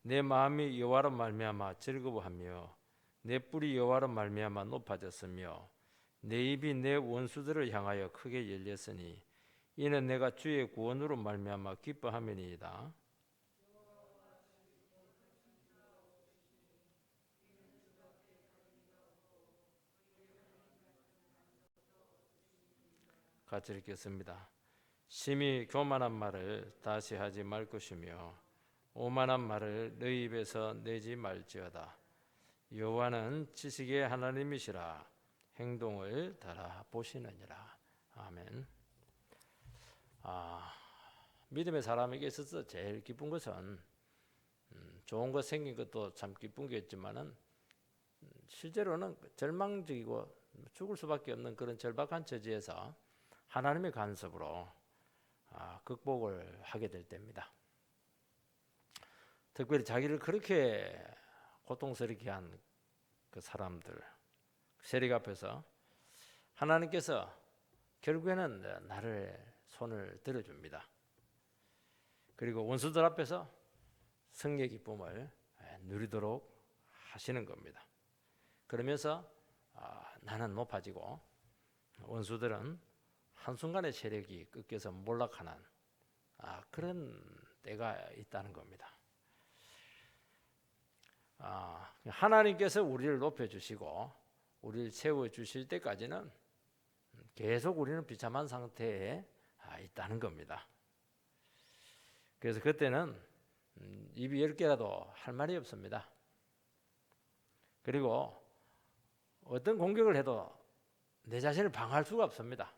내 마음이 여호와로 말미암아 즐거워하며 내 뿔이 여호와로 말미암아 높아졌으며 내 입이 내 원수들을 향하여 크게 열렸으니 이는 내가 주의 구원으로 말미암아 기뻐함이니이다. 같이 읽겠습니다. 심히 교만한 말을 다시 하지 말 것이며 오만한 말을 너희 입에서 내지 말지어다. 여호와는 지식의 하나님이시라 행동을 달아보시느니라. 아멘. 믿음의 사람에게 있어서 제일 기쁜 것은 좋은 것 생긴 것도 참 기쁜 게 있지만은 실제로는 절망적이고 죽을 수밖에 없는 그런 절박한 처지에서 하나님의 간섭으로 극복을 하게 될 때입니다. 특별히 자기를 그렇게 고통스럽게 한 그 사람들 세력 앞에서 하나님께서 결국에는 나를 손을 들어줍니다. 그리고 원수들 앞에서 승리의 기쁨을 누리도록 하시는 겁니다. 그러면서 나는 높아지고 원수들은 한순간에 세력이 꺾여서 몰락하는 그런 때가 있다는 겁니다. 하나님께서 우리를 높여주시고 우리를 세워주실 때까지는 계속 우리는 비참한 상태에 있다는 겁니다. 그래서 그때는 입이 10개라도 할 말이 없습니다. 그리고 어떤 공격을 해도 내 자신을 방어할 수가 없습니다.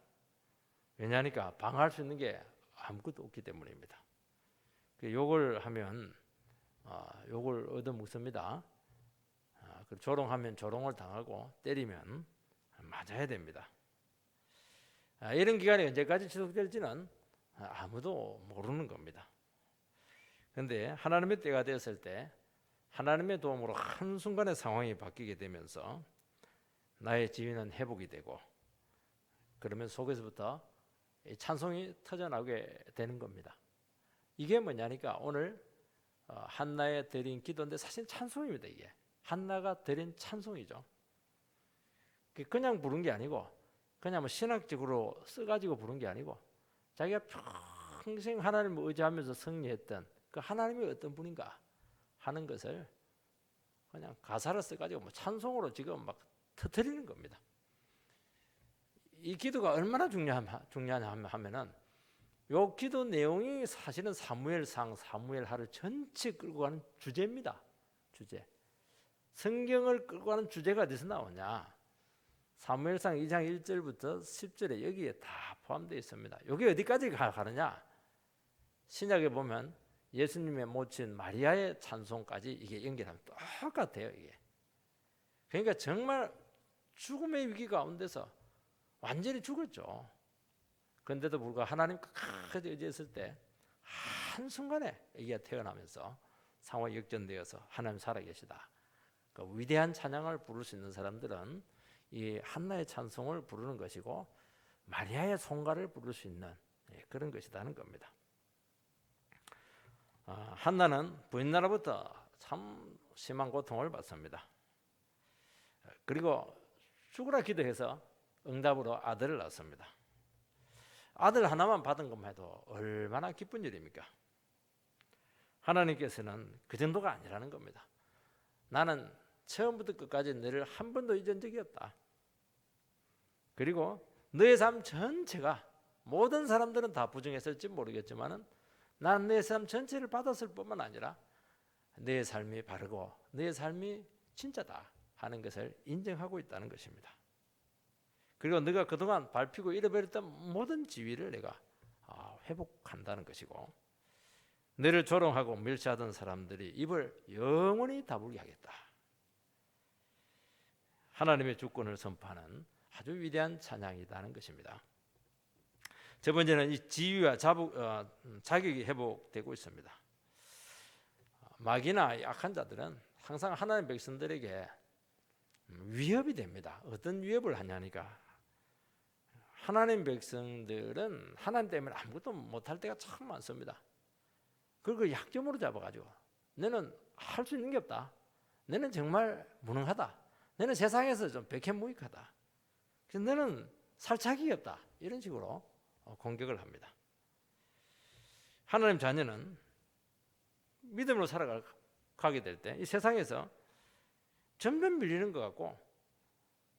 왜냐하니까 방어할 수 있는 게 아무것도 없기 때문입니다. 욕을 하면 욕을 얻어먹습니다. 조롱하면 조롱을 당하고 때리면 맞아야 됩니다. 이런 기간이 언제까지 지속될지는 아무도 모르는 겁니다. 그런데 하나님의 때가 되었을 때 하나님의 도움으로 한순간에 상황이 바뀌게 되면서 나의 지위는 회복이 되고 그러면 속에서부터 찬송이 터져나오게 되는 겁니다. 이게 뭐냐니까 오늘 한나의 드린 기도인데 사실 찬송입니다. 이게 한나가 드린 찬송이죠. 그냥 부른 게 아니고 그냥 뭐 신학적으로 써가지고 부른 게 아니고 자기가 평생 하나님을 의지하면서 승리했던 그 하나님이 어떤 분인가 하는 것을 그냥 가사를 써가지고 뭐 찬송으로 지금 막 터뜨리는 겁니다. 이 기도가 얼마나 중요하냐 하면은 요 기도 내용이 사실은 사무엘상 사무엘하를 전체 끌고 가는 주제입니다. 주제. 성경을 끌고 가는 주제가 어디서 나오냐? 사무엘상 2장 1절부터 10절에 여기에 다 포함되어 있습니다. 여기 어디까지 가느냐? 신약에 보면 예수님의 모친 마리아의 찬송까지 이게 연결하면 똑같아요. 이게. 그러니까 정말 죽음의 위기 가운데서 완전히 죽었죠. 그런데도 불구하고 하나님 끝까지 의지했을 때 한순간에 아기가 태어나면서 상황이 역전되어서 하나님 살아계시다. 그 위대한 찬양을 부를 수 있는 사람들은 이 한나의 찬송을 부르는 것이고 마리아의 송가를 부를 수 있는 그런 것이라는 겁니다. 한나는 부인나라부터 참 심한 고통을 받습니다. 그리고 죽으라 기도해서 응답으로 아들을 낳습니다. 아들 하나만 받은 것만 해도 얼마나 기쁜 일입니까? 하나님께서는 그 정도가 아니라는 겁니다. 나는 처음부터 끝까지 너를 한 번도 잊은 적이 없다. 그리고 너의 삶 전체가 모든 사람들은 다 부정했을지 모르겠지만 나는 너의 삶 전체를 받았을 뿐만 아니라 너의 삶이 바르고 너의 삶이 진짜다 하는 것을 인정하고 있다는 것입니다. 그리고 네가 그동안 밟히고 잃어버렸던 모든 지위를 내가 회복한다는 것이고 너를 조롱하고 멸시하던 사람들이 입을 영원히 다물게 하겠다. 하나님의 주권을 선포하는 아주 위대한 찬양이라는 것입니다. 첫 번째는 이 지위와 자격이 회복되고 있습니다. 마귀나 약한 자들은 항상 하나님의 백성들에게 위협이 됩니다. 어떤 위협을 하냐니까 하나님 백성들은 하나님 때문에 아무것도 못할 때가 참 많습니다. 그걸 약점으로 잡아가지고 너는 할 수 있는 게 없다. 너는 정말 무능하다. 너는 세상에서 좀 백해무익하다. 그래서 너는 살차기가 없다. 이런 식으로 공격을 합니다. 하나님 자녀는 믿음으로 살아가게 될 때 이 세상에서 점점 밀리는 것 같고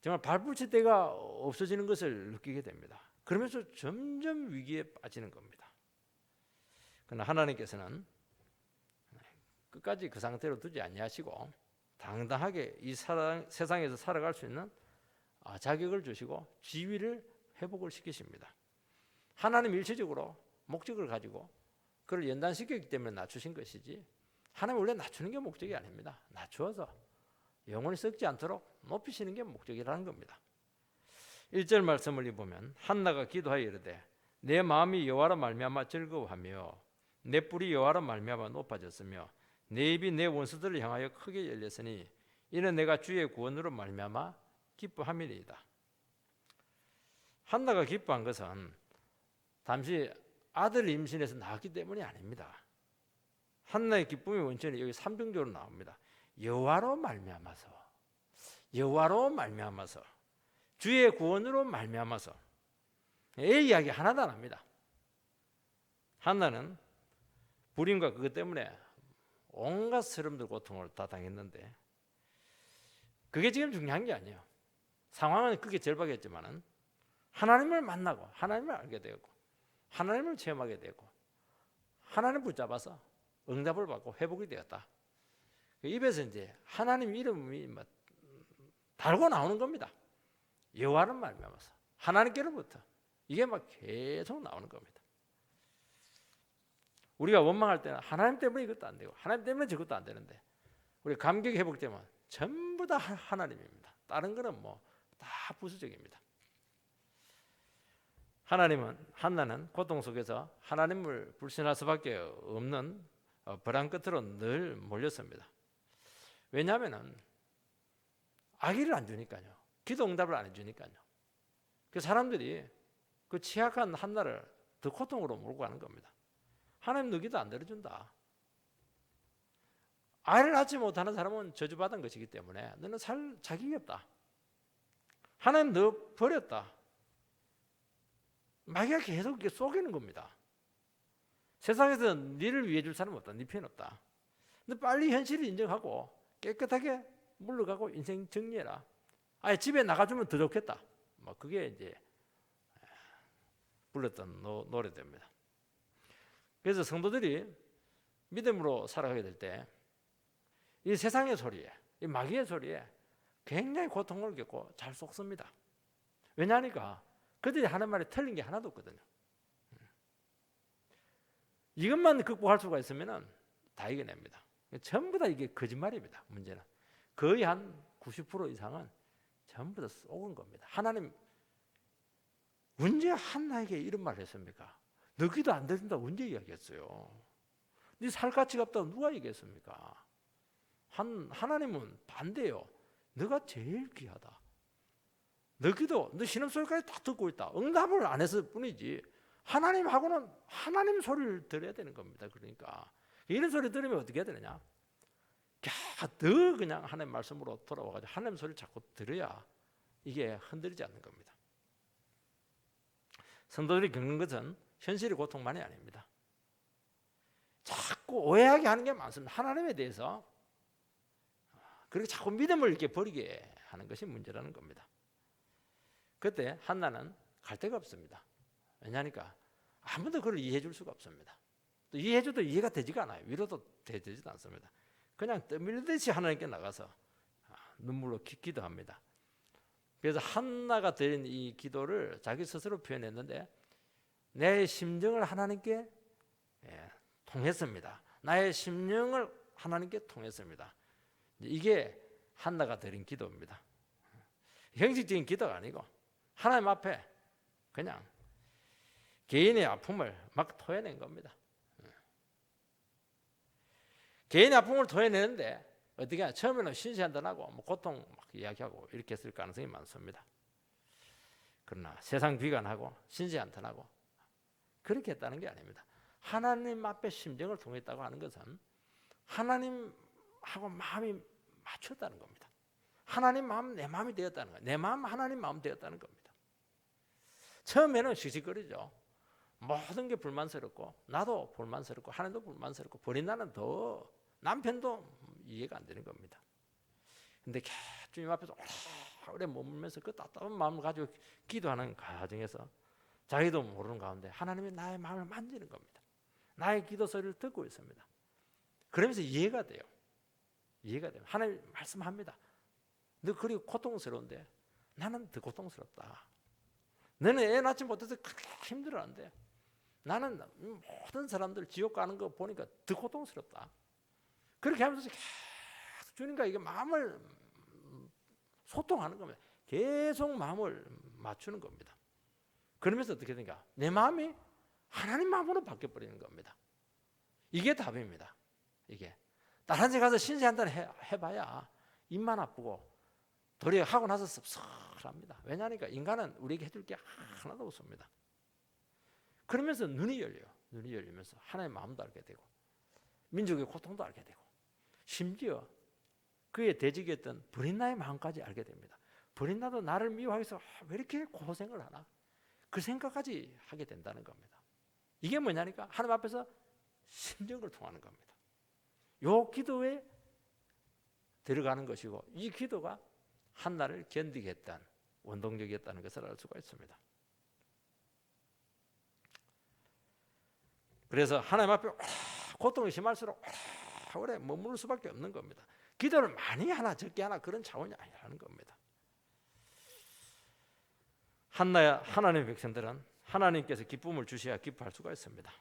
정말 발붙일 데가 없어지는 것을 느끼게 됩니다. 그러면서 점점 위기에 빠지는 겁니다. 그러나 하나님께서는 끝까지 그 상태로 두지 아니하시고 당당하게 이 세상에서 살아갈 수 있는 자격을 주시고 지위를 회복을 시키십니다. 하나님 일시적으로 목적을 가지고 그를 연단시켰기 때문에 낮추신 것이지 하나님 원래 낮추는 게 목적이 아닙니다. 낮추어서 영원히 썩지 않도록 높이시는 게 목적이라는 겁니다. 1절 말씀을 보면 한나가 기도하여 이르되 내 마음이 여호와로 말미암아 즐거워하며 내 뿔이 여호와로 말미암아 높아졌으며 내 입이 내 원수들을 향하여 크게 열렸으니 이는 내가 주의 구원으로 말미암아 기뻐함이니이다. 한나가 기뻐한 것은 잠시 아들을 임신해서 낳았기 때문이 아닙니다. 한나의 기쁨의 원천이 여기 3중조로 나옵니다. 여호와로 말미암아서, 여호와로 말미암아서, 주의 구원으로 말미암아서. 애 이야기 하나도 안 합니다. 한나는 불임과 그것 때문에 온갖 서름들 고통을 다 당했는데 그게 지금 중요한 게 아니에요. 상황은 크게 절박했지만은 하나님을 만나고 하나님을 알게 되고 하나님을 체험하게 되고 하나님을 붙잡아서 응답을 받고 회복이 되었다. 입에서 이제 하나님 이름이 달고 나오는 겁니다. 여호와는 말미암아서 하나님께로부터 이게 막 계속 나오는 겁니다. 우리가 원망할 때는 하나님 때문에 이것도 안 되고 하나님 때문에 저것도 안 되는데 우리 감격이 회복되면 전부 다 하나님입니다. 다른 거는 뭐 다 부수적입니다. 한나는 고통 속에서 하나님을 불신할 수밖에 없는 벼랑 끝으로 늘 몰렸습니다. 왜냐하면 아기를 안 주니까요. 기도 응답을 안 해주니까요. 그 사람들이 그 취약한 한나를 더 고통으로 몰고 가는 겁니다. 하나님 너 기도 안 들어준다. 아이를 낳지 못하는 사람은 저주받은 것이기 때문에 너는 살 자격이 없다. 하나님 너 버렸다. 마귀가 계속 이렇게 속이는 겁니다. 세상에서 너를 위해 줄 사람 없다. 네 편 없다. 너 빨리 현실을 인정하고 깨끗하게 물러가고 인생 정리해라. 아예 집에 나가주면 더 좋겠다. 뭐 그게 이제 불렀던 노래입니다. 그래서 성도들이 믿음으로 살아가게 될 때 이 세상의 소리에, 이 마귀의 소리에 굉장히 고통을 겪고 잘 속습니다. 왜냐하니까 그들이 하는 말이 틀린 게 하나도 없거든요. 이것만 극복할 수가 있으면 다 이겨냅니다. 전부 다 이게 거짓말입니다. 문제는 거의 한 90% 이상은 전부 다 속은 겁니다. 하나님 언제 한나에게 이런 말을 했습니까? 너 기도 안 된다 언제 이야기했어요? 네 살 가치가 없다고 누가 얘기했습니까? 하나님은 반대요. 너가 제일 귀하다. 너 기도, 너 신음소리까지 다 듣고 있다. 응답을 안 했을 뿐이지 하나님하고는 하나님 소리를 들어야 되는 겁니다. 그러니까 이런 소리 들으면 어떻게 해야 되느냐? 더 그냥 하나님 말씀으로 돌아와가지고 하나님 소리를 자꾸 들어야 이게 흔들리지 않는 겁니다. 성도들이 겪는 것은 현실의 고통만이 아닙니다. 자꾸 오해하게 하는 게 많습니다. 하나님에 대해서 그렇게 자꾸 믿음을 이렇게 버리게 하는 것이 문제라는 겁니다. 그때 한나는 갈 데가 없습니다. 왜냐하니까 아무도 그를 이해해 줄 수가 없습니다. 또 이해해줘도 이해가 되지가 않아요. 위로도 되지도 않습니다. 그냥 떠밀듯이 하나님께 나가서 눈물로 기도합니다. 그래서 한나가 드린 이 기도를 자기 스스로 표현했는데 내 심정을 하나님께 통했습니다. 나의 심령을 하나님께 통했습니다. 이게 한나가 드린 기도입니다. 형식적인 기도가 아니고 하나님 앞에 그냥 개인의 아픔을 막 토해낸 겁니다. 개인의 아픔을 토해내는데 어떻게 하냐? 처음에는 신세한탄하고 고통 막 이야기하고 이렇게 했을 가능성이 많습니다. 그러나 세상 비관하고 신세한탄하고 그렇게 했다는 게 아닙니다. 하나님 앞에 심정을 통했다고 하는 것은 하나님 하고 마음이 맞췄다는 겁니다. 하나님 마음 내 마음이 되었다는 거예요. 내 마음 하나님 마음 되었다는 겁니다. 처음에는 씩씩거리죠. 모든 게 불만스럽고 나도 불만스럽고 하나님도 불만스럽고 버린 나는 더 남편도 이해가 안 되는 겁니다. 근데 주님 앞에서 오래 머물면서 그 따뜻한 마음을 가지고 기도하는 과정에서 자기도 모르는 가운데 하나님이 나의 마음을 만지는 겁니다. 나의 기도 소리를 듣고 있습니다. 그러면서 이해가 돼요. 이해가 돼요. 하나님 말씀합니다. 너 그리 고통스러운데 나는 더 고통스럽다. 너는 애 낳지 못해서 그렇게 힘들어하는데 나는 모든 사람들 지옥 가는 거 보니까 더 고통스럽다. 그렇게 하면서 계속 주님과 이게 마음을 소통하는 겁니다. 계속 마음을 맞추는 겁니다. 그러면서 어떻게 되니까 내 마음이 하나님 마음으로 바뀌어버리는 겁니다. 이게 답입니다. 이게 다른 데 가서 신세 한 달 해봐야 입만 아프고 도리어 하고 나서 씁쓸합니다. 왜냐하니까 인간은 우리에게 해줄 게 하나도 없습니다. 그러면서 눈이 열려요. 눈이 열리면서 하나님의 마음도 알게 되고 민족의 고통도 알게 되고 심지어 그의 대적이었던 브린나의 마음까지 알게 됩니다. 브린나도 나를 미워하기 위해서 왜 이렇게 고생을 하나? 그 생각까지 하게 된다는 겁니다. 이게 뭐냐니까 하나님 앞에서 심정을 통하는 겁니다. 요 기도에 들어가는 것이고 이 기도가 한나를 견디게 했던 원동력이었다는 것을 알 수가 있습니다. 그래서 하나님 앞에 고통이 심할수록 오래 머무를 수밖에 없는 겁니다. 기도를 많이 하나 적게 하나 그런 차원이 아니라는 겁니다. 하나님의 백성들은 하나님께서 기쁨을 주셔야 기뻐할 수가 있습니다.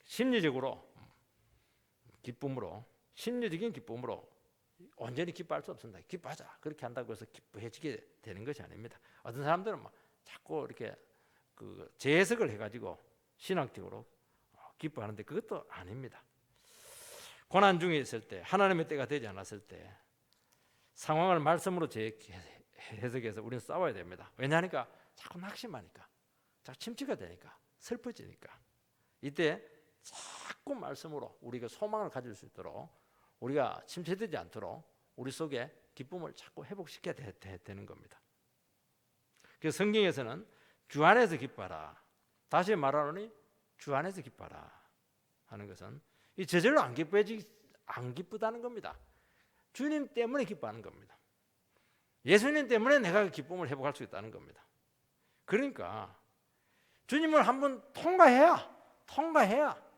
심리적으로 기쁨으로 심리적인 기쁨으로 온전히 기뻐할 수 없습니다. 기뻐하자 그렇게 한다고 해서 기뻐해지게 되는 것이 아닙니다. 어떤 사람들은 막 자꾸 이렇게 그 재해석을 해가지고 신학적으로 기뻐하는데 그것도 아닙니다. 고난 중에 있을 때 하나님의 때가 되지 않았을 때 상황을 말씀으로 해석해서 우리는 싸워야 됩니다. 왜냐하니까 자꾸 낙심하니까 자꾸 침체가 되니까 슬퍼지니까 이때 자꾸 말씀으로 우리가 소망을 가질 수 있도록 우리가 침체되지 않도록 우리 속에 기쁨을 자꾸 회복시켜야 되는 겁니다. 그래서 성경에서는 주 안에서 기뻐하라. 다시 말하노니 주 안에서 기뻐하라 하는 것은 이 저절로 안 기쁘다는 겁니다. 주님 때문에 기뻐하는 겁니다. 예수님 때문에 내가 기쁨을 회복할 수 있다는 겁니다. 그러니까 주님을 한번 통과해야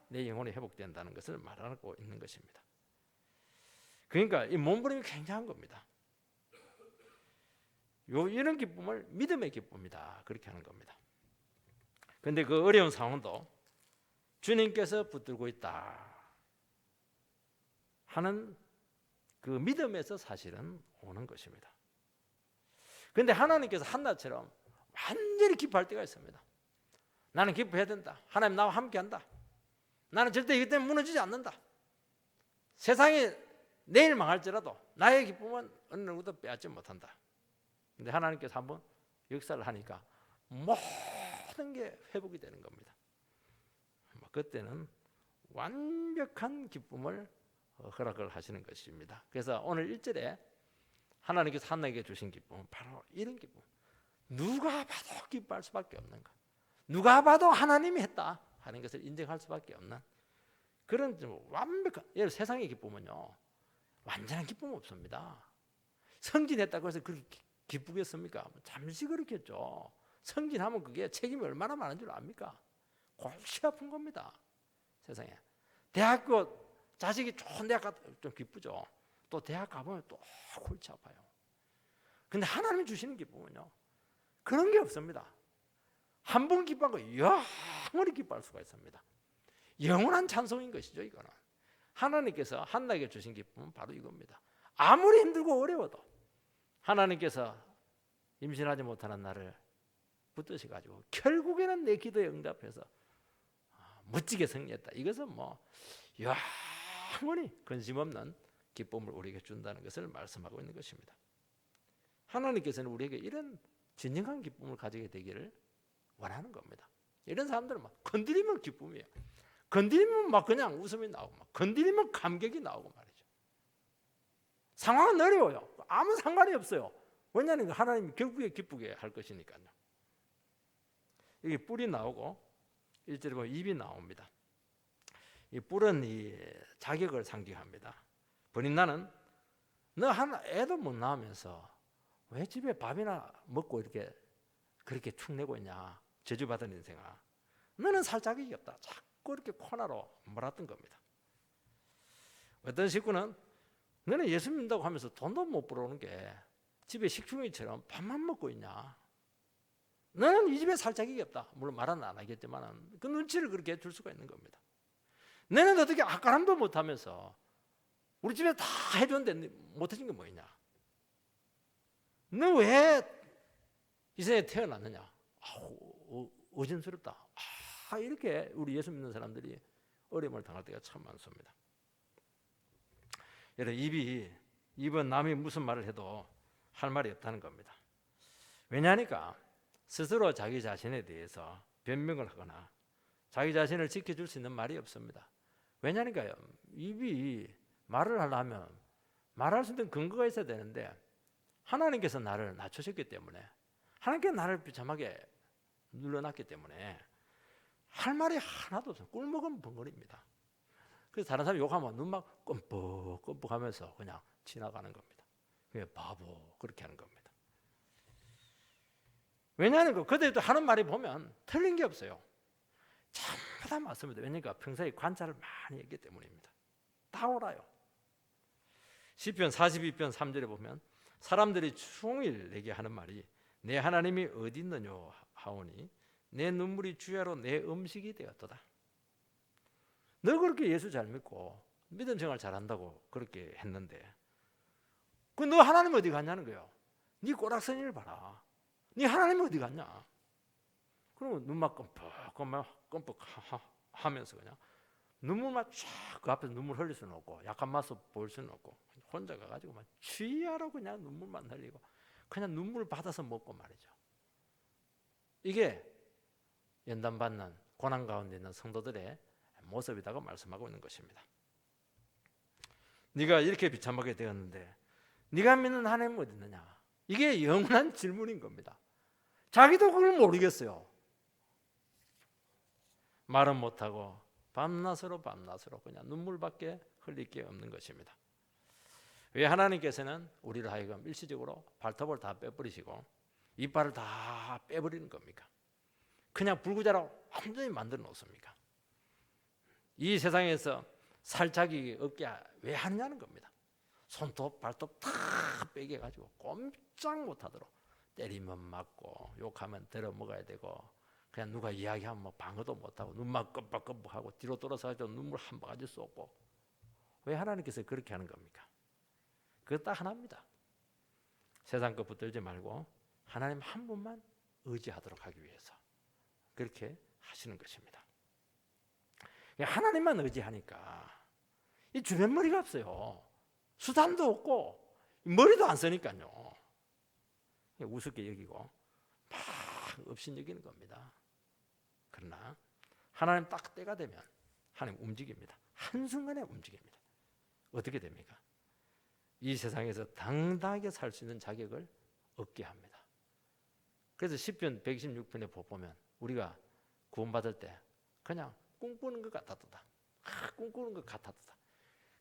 내 영혼이 회복된다는 것을 말하고 있는 것입니다. 그러니까 이 몸부림이 굉장한 겁니다. 이런 기쁨을 믿음의 기쁨이다 그렇게 하는 겁니다. 그런데 그 어려운 상황도 주님께서 붙들고 있다 하는 그 믿음에서 사실은 오는 것입니다. 그런데 하나님께서 한나처럼 완전히 기뻐할 때가 있습니다. 나는 기뻐해야 된다. 하나님 나와 함께한다. 나는 절대 이것 때문에 무너지지 않는다. 세상이 내일 망할지라도 나의 기쁨은 어느 누구도 빼앗지 못한다. 그런데 하나님께서 한번 역사를 하니까 모든 게 회복이 되는 겁니다. 그때는 완벽한 기쁨을 허락을 하시는 것입니다. 그래서 오늘 1절에 하나님께서 한나에게 주신 기쁨은 바로 이런 기쁨. 누가 봐도 기뻐할 수밖에 없는 것. 누가 봐도 하나님이 했다 하는 것을 인정할 수밖에 없는 그런 좀 완벽한 세상의 기쁨은요 완전한 기쁨은 없습니다. 성진했다고 해서 그렇게 기쁘겠습니까? 잠시 그렇겠죠. 성진하면 그게 책임이 얼마나 많은 줄 압니까? 골치 아픈 겁니다. 세상에 대학교 자식이 좋은 대학 가도 좀 기쁘죠. 또 대학 가보면 또 골치 아파요. 근데 하나님이 주시는 기쁨은요 그런 게 없습니다. 한 번 기뻐하고 영원히 기뻐할 수가 있습니다. 영원한 찬송인 것이죠. 이거는 하나님께서 한나에게 주신 기쁨은 바로 이겁니다. 아무리 힘들고 어려워도 하나님께서 임신하지 못하는 나를 붙드셔가지고 결국에는 내 기도에 응답해서 멋지게 승리했다. 이것은 뭐 영원히 근심없는 기쁨을 우리에게 준다는 것을 말씀하고 있는 것입니다. 하나님께서는 우리에게 이런 진정한 기쁨을 가지게 되기를 원하는 겁니다. 이런 사람들은 막 건드리면 기쁨이에요. 건드리면 막 그냥 웃음이 나오고 막 건드리면 감격이 나오고 말이죠. 상황은 어려워요. 아무 상관이 없어요. 왜냐하면 하나님이 결국에 기쁘게 할 것이니까요. 이게 뿔이 나오고 1절에 보면 입이 나옵니다. 이 뿔은 이 자격을 상징합니다. 버린 나는 너 하나 애도 못 낳으면서 왜 집에 밥이나 먹고 이렇게 그렇게 축내고 있냐. 저주받은 인생아. 너는 살 자격이 없다. 자꾸 이렇게 코너로 몰았던 겁니다. 어떤 식구는 너는 예수 믿는다고 하면서 돈도 못 벌어오는 게 집에 식충이처럼 밥만 먹고 있냐. 너는 이 집에 살 자격이 없다. 물론 말은 안 하겠지만 그 눈치를 그렇게 줄 수가 있는 겁니다. 너는 어떻게 아까람도 못하면서 우리 집에 다 해줬는데 못해준 게 뭐냐. 너 왜 이 세상에 태어났느냐. 어진스럽다. 이렇게 우리 예수 믿는 사람들이 어려움을 당할 때가 참 많습니다. 여러분 입은 남이 무슨 말을 해도 할 말이 없다는 겁니다. 왜냐하니까 스스로 자기 자신에 대해서 변명을 하거나 자기 자신을 지켜줄 수 있는 말이 없습니다. 왜냐하니까요. 입이 말을 하려면 말할 수 있는 근거가 있어야 되는데 하나님께서 나를 낮추셨기 때문에 하나님께서 나를 비참하게 눌러놨기 때문에 할 말이 하나도 없어요. 꿀먹은 벙어리입니다. 그래서 다른 사람이 욕하면 눈막 껌뻑껌뻑 하면서 그냥 지나가는 겁니다. 그게 바보 그렇게 하는 겁니다. 왜냐하면 그들도 하는 말이 보면 틀린 게 없어요. 전부 다 맞습니다. 왜냐하니까 평소에 관찰을 많이 했기 때문입니다. 다 옳아요. 시편 42편 3절에 보면 사람들이 종일 내게 하는 말이 내 하나님이 어디 있느냐 하오니 내 눈물이 주야로 내 음식이 되었도다. 너 그렇게 예수 잘 믿고 믿음 생활 잘한다고 그렇게 했는데 그 너 하나님 어디 갔냐는 거예요. 네 꼬락서니를 봐라. 네 하나님 어디 갔냐. 그러면 눈만 껌뻑 하면서 그냥 눈물만 쫙 그 앞에서 눈물 흘릴 수는 없고 약한 맛을 보일 수는 없고 혼자 가가지고 막 취하라고 그냥 눈물만 흘리고 그냥 눈물 받아서 먹고 말이죠. 이게 연단받는 고난 가운데 있는 성도들의 모습이라고 말씀하고 있는 것입니다. 네가 이렇게 비참하게 되었는데 네가 믿는 하나님은 어디 있느냐. 이게 영원한 질문인 겁니다. 자기도 그걸 모르겠어요. 말은 못하고 밤낮으로 그냥 눈물밖에 흘릴 게 없는 것입니다. 왜 하나님께서는 우리를 하여금 일시적으로 발톱을 다 빼버리시고 이빨을 다 빼버리는 겁니까? 그냥 불구자로 완전히 만들어 놓습니까? 이 세상에서 살 자격이 없게 왜 하느냐는 겁니다. 손톱 발톱 다 빼게 해가지고 꼼짝 못하도록 때리면 맞고 욕하면 들어먹어야 되고 그냥 누가 이야기하면 뭐 방어도 못하고 눈만 껌뻑껌뻑하고 뒤로 돌아서서 눈물 한 바가지 쏟고 왜 하나님께서 그렇게 하는 겁니까? 그거 딱 하나입니다. 세상 것 붙들지 말고 하나님 한 분만 의지하도록 하기 위해서 그렇게 하시는 것입니다. 하나님만 의지하니까 이 주변 머리가 없어요. 수단도 없고 머리도 안 쓰니까요. 우습게 여기고 막 업신여기는 겁니다. 그러나 하나님 딱 때가 되면 하나님 움직입니다. 한순간에 움직입니다. 어떻게 됩니까? 이 세상에서 당당하게 살 수 있는 자격을 얻게 합니다. 그래서 시편 126편에 보면 우리가 구원받을 때 그냥 꿈꾸는 것 같았다. 꿈꾸는 것 같았다.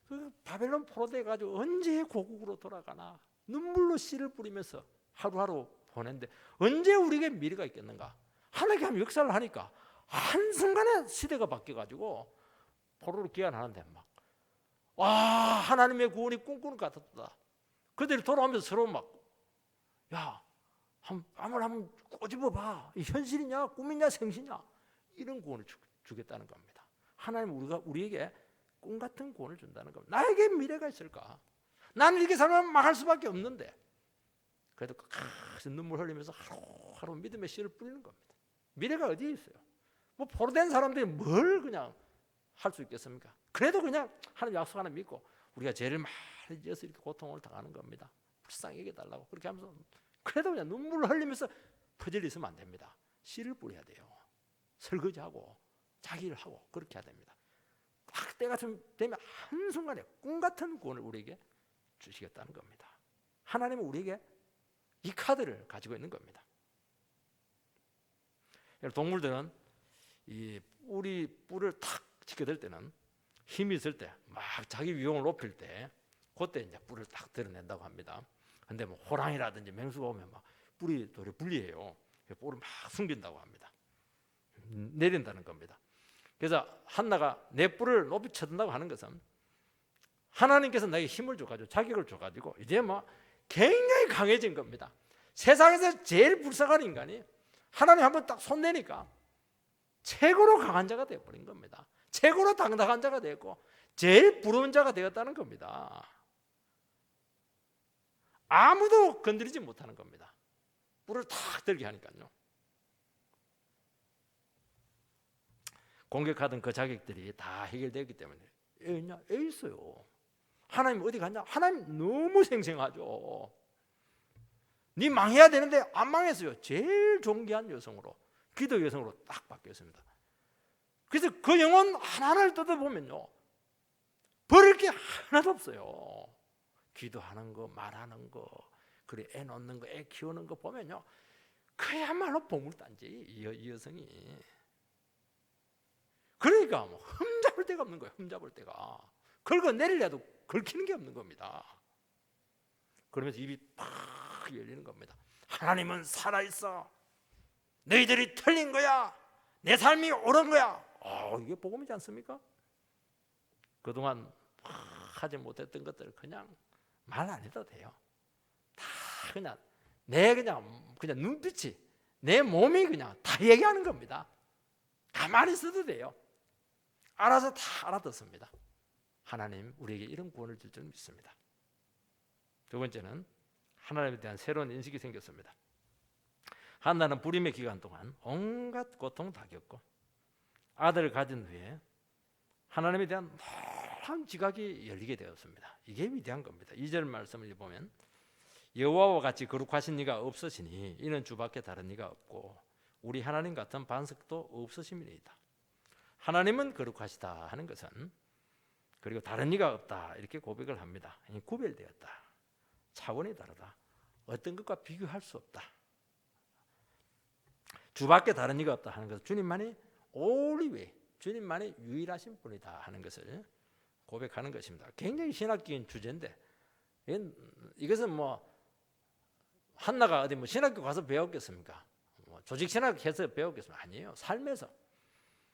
그 바벨론 포로돼 가지고 언제 고국으로 돌아가나 눈물로 씨를 뿌리면서 하루하루 보낸데 언제 우리에게 미래가 있겠는가? 하나님께 하면 역사를 하니까 한순간에 시대가 바뀌어가지고 포로로 귀환하는데 막 와 하나님의 구원이 꿈꾸는 것 같았다. 그들이 돌아오면서 서로 막 야 한번 꼬집어봐. 이 현실이냐 꿈이냐 생시냐 이런 구원을 주겠다는 겁니다. 하나님 우리에게 꿈 같은 구원을 준다는 겁니다. 나에게 미래가 있을까? 나는 이렇게 살면 망할 수밖에 없는데 그래도 끝까지 눈물 흘리면서 하루하루 믿음의 씨를 뿌리는 겁니다. 미래가 어디에 있어요? 뭐 포로된 사람들이 뭘 그냥 할 수 있겠습니까? 그래도 그냥 하나님 약속 하나 믿고 우리가 죄를 많이 지어서 이렇게 고통을 당하는 겁니다. 불쌍히 여겨달라고 그렇게 하면서 그래도 그냥 눈물을 흘리면서 퍼즐 있으면 안 됩니다. 씨를 뿌려야 돼요. 설거지하고 자기 일을 하고 그렇게 해야 됩니다. 딱 때가 좀 되면 한순간에 꿈 같은 구원을 우리에게 주시겠다는 겁니다. 하나님은 우리에게 이 카드를 가지고 있는 겁니다. 동물들은 이 뿔을 탁 지켜들 때는 힘이 있을 때 막 자기 위용을 높일 때 그때 이제 뿔을 딱 드러낸다고 합니다. 근데 뭐 호랑이라든지 맹수가 오면 막 뿔이 도리어 불리해요. 뿔을 막 숨긴다고 합니다. 내린다는 겁니다. 그래서 한나가 내 뿔을 높이 쳐든다고 하는 것은 하나님께서 나에게 힘을 줘가지고 자격을 줘가지고 이제 뭐 굉장히 강해진 겁니다. 세상에서 제일 불쌍한 인간이 하나님 한번 딱 손내니까 최고로 강한 자가 되어버린 겁니다. 최고로 당당한 자가 되었고 제일 부러운 자가 되었다는 겁니다. 아무도 건드리지 못하는 겁니다. 뿔을 탁 들게 하니까요. 공격하던 그 자격들이 다 해결되었기 때문에 애 있어요. 하나님 어디 갔냐? 하나님 너무 생생하죠. 네 망해야 되는데 안 망했어요. 제일 존귀한 여성으로, 기도 여성으로 딱 바뀌었습니다. 그래서 그 영혼 하나를 뜯어보면요, 버릴 게 하나도 없어요. 기도하는 거, 말하는 거, 그래 애 놓는 거, 애 키우는 거 보면요, 그야말로 보물단지 이 여성이. 그러니까 뭐 흠잡을 데가 없는 거예요. 흠잡을 데가. 긁어 내리려도 긁히는 게 없는 겁니다. 그러면서 입이 팍 열리는 겁니다. 하나님은 살아있어. 너희들이 틀린 거야. 내 삶이 옳은 거야. 이게 복음이지 않습니까? 그동안 하지 못했던 것들을 그냥 말 안 해도 돼요. 다 그냥 그냥 눈빛이, 내 몸이 그냥 다 얘기하는 겁니다. 가만히 있어도 돼요. 알아서 다 알아듣습니다. 하나님 우리에게 이런 구원을 줄 줄 믿습니다. 두 번째는 하나님에 대한 새로운 인식이 생겼습니다. 한나는 불임의 기간 동안 온갖 고통 다 겪고 아들을 가진 후에 하나님에 대한 놀라운 지각이 열리게 되었습니다. 이게 위대한 겁니다. 2절 말씀을 보면 여호와와 같이 거룩하신 이가 없으시니 이는 주밖에 다른 이가 없고 우리 하나님 같은 반석도 없으심이니이다. 하나님은 거룩하시다 하는 것은, 그리고 다른 이가 없다 이렇게 고백을 합니다. 구별되었다, 차원이 다르다, 어떤 것과 비교할 수 없다, 주밖에 다른 이가 없다 하는 것은 주님만이 only, 주님만이 유일하신 분이다 하는 것을 고백하는 것입니다. 굉장히 신학적인 주제인데 이것은 뭐 한나가 어디 뭐 신학교 가서 배웠겠습니까? 조직 신학해서 배웠겠습니까? 아니에요. 삶에서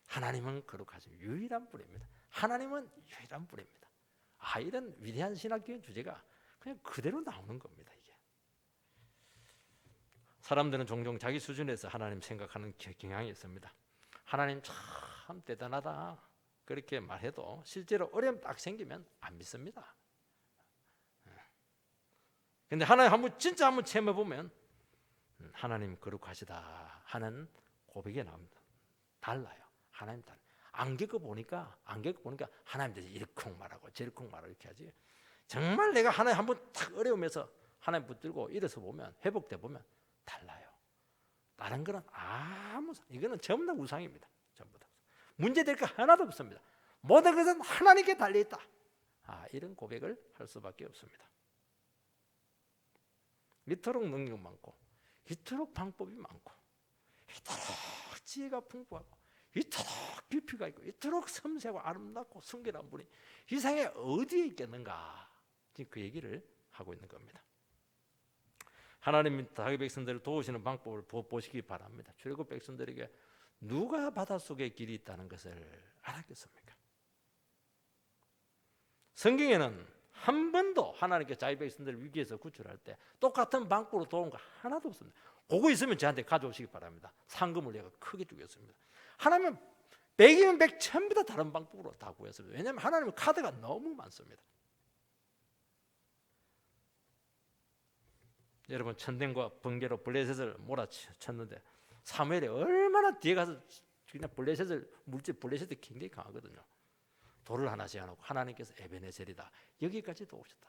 하나님은 거룩하신 유일한 분입니다. 하나님은 유일한 분입니다. 이런 위대한 신학적인 주제가 그냥 그대로 나오는 겁니다. 이게 사람들은 종종 자기 수준에서 하나님 생각하는 경향이 있습니다. 하나님 참 대단하다 그렇게 말해도 실제로 어려움 딱 생기면 안 믿습니다. 근데 하나님 진짜 한번 체험해 보면 하나님 거룩하시다 하는 고백이 나옵니다. 달라요. 하나님 달라요. 안 겪어보니까 하나님 대해서 이렇쿵 말하고 저렇쿵 말하고 이렇게 하지. 정말 내가 하나님 한번 딱 어려움에서 하나님 붙들고 일어서 보면, 회복돼 보면 달라요. 다른 거는 이거는 전부 다 우상입니다. 전부 다 문제될 거 하나도 없습니다. 모든 것은 하나님께 달려있다. 이런 고백을 할 수밖에 없습니다. 이토록 능력 많고, 이토록 방법이 많고, 이토록 지혜가 풍부하고, 이토록 깊이가 있고, 이토록 섬세하고 아름답고 순결한 분이 이 세상에 어디에 있겠는가, 지금 그 얘기를 하고 있는 겁니다. 하나님이 자기 백성들을 도우시는 방법을 보시기 바랍니다. 출애굽 백성들에게 누가 바닷속에 길이 있다는 것을 알았겠습니까? 성경에는 한 번도 하나님께 자기 백성들을 위기에서 구출할 때 똑같은 방법으로 도운 거 하나도 없습니다. 그거 있으면 저한테 가져오시기 바랍니다. 상금을 내가 크게 주겠습니다. 하나님은 100이면 100 전부 다 다른 방법으로 다 구했습니다. 왜냐하면 하나님은 카드가 너무 많습니다. 여러분, 천댕과 번개로 블레셋을 몰아쳤는데 사무엘이 얼마나 뒤에 가서 그냥 물질 블레셋이 굉장히 강하거든요. 돌을 하나 세워놓고 하나님께서 에베네셀이다 여기까지도 오셨다.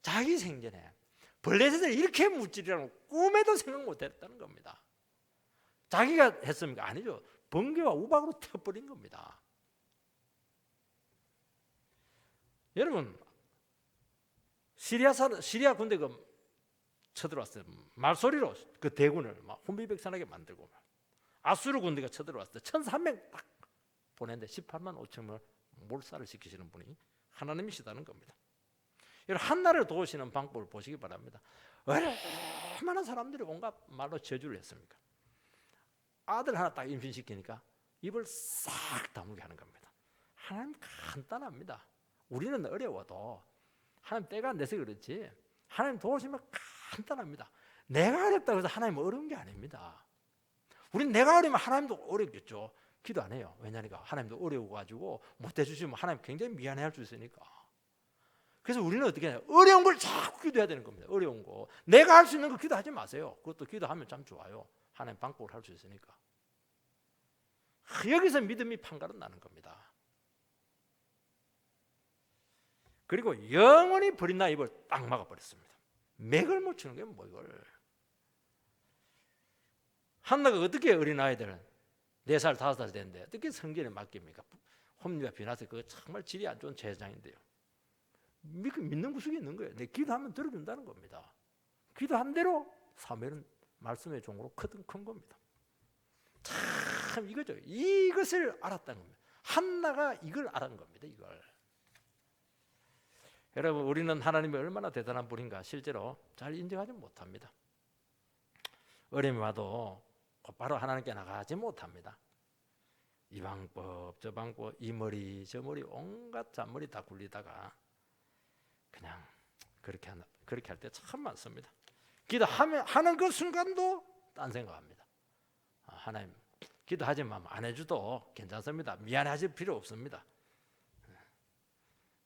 자기 생전에 블레셋을 이렇게 물질이라고 꿈에도 생각 못했다는 겁니다. 자기가 했습니까? 아니죠. 번개와 우박으로 태워버린 겁니다. 여러분, 시리아 군대가 쳐들어왔어요. 말소리로 그 대군을 막 혼비백산하게 만들고, 아수르 군대가 쳐들어왔어요. 1,300 딱 보냈는데 18만 5천을 몰살을 시키시는 분이 하나님이시다는 겁니다. 여러분, 한 나라를 도우시는 방법을 보시기 바랍니다. 얼마나 사람들이 온갖 말로 저주를 했습니까? 아들 하나 딱 임신시키니까 입을 싹 다물게 하는 겁니다. 하나님 간단합니다. 우리는 어려워도 하나님 때가 안 돼서 그렇지, 하나님 도우시면 간단합니다. 내가 어렵다고 해서 하나님 어려운 게 아닙니다. 우린 내가 어려우면 하나님도 어렵겠죠. 기도 안 해요. 왜냐니까 하나님도 어려워가지고 못 해주시면 하나님 굉장히 미안해할 수 있으니까. 그래서 우리는 어떻게 해요? 어려운 걸 자꾸 기도해야 되는 겁니다. 어려운 거. 내가 할 수 있는 거 기도하지 마세요. 그것도 기도하면 참 좋아요. 하나님 방법을 할 수 있으니까. 여기서 믿음이 판가름 나는 겁니다. 그리고 영원히 버린 나 입을 딱 막아버렸습니다. 맥을 못 치는 게 뭐 이걸. 한나가 어떻게 어린아이들 4살 5살 됐는데 어떻게 성전에 맡깁니까? 홈리와 비나스 그거 정말 질이 안 좋은 제사장인데요. 믿는 구석이 있는 거예요. 내 기도하면 들어준다는 겁니다. 기도한 대로 사무엘은 말씀의 종으로 큰 겁니다. 참 이거죠. 이것을 알았다는 겁니다. 한나가 이걸 알은 겁니다. 이걸. 여러분, 우리는 하나님이 얼마나 대단한 분인가 실제로 잘 인정하지 못합니다. 어려움이 와도 곧바로 하나님께 나가지 못합니다. 이 방법 저 방법, 이 머리 저 머리 온갖 잔머리 다 굴리다가 그냥 그렇게 할 때 참 많습니다. 기도하는 그 순간도 딴 생각합니다. 하나님 기도하지만 안 해줘도 괜찮습니다. 미안해하실 필요 없습니다.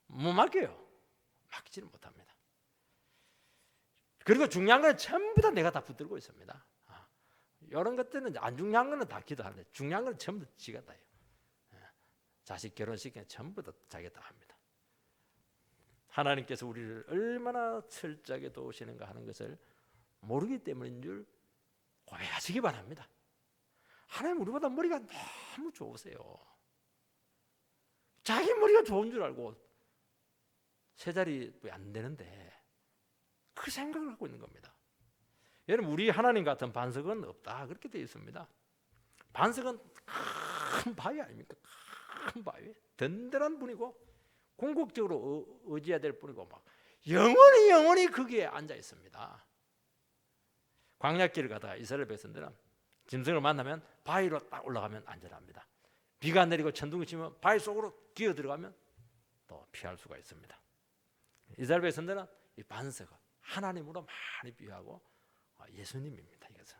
못 맡겨요. 맡기지를 못합니다. 그리고 중요한 건 전부 다 내가 다 붙들고 있습니다. 이런 것들은 안 중요한 거는 다 기도하는데 중요한 건 전부 다 지가 다요. 자식 결혼식에 전부 다 자기가 다 합니다. 하나님께서 우리를 얼마나 철저하게 도우시는가 하는 것을 모르기 때문인 줄 고백하시기 바랍니다. 하나님 우리보다 머리가 너무 좋으세요. 자기 머리가 좋은 줄 알고 세 자리 안 되는데 그 생각을 하고 있는 겁니다. 여러분, 우리 하나님 같은 반석은 없다 그렇게 되어 있습니다. 반석은 큰 바위 아닙니까? 큰 바위, 든든한 분이고 궁극적으로 의지해야 될 분이고 막 영원히 거기에 앉아 있습니다. 광야길을 가다가 이스라엘 백성들은 짐승을 만나면 바위로 딱 올라가면 안전합니다. 비가 내리고 천둥이 치면 바위 속으로 기어 들어가면 또 피할 수가 있습니다. 이스라엘 백성들은 이 반석을 하나님으로 많이 비유하고 예수님입니다. 이것은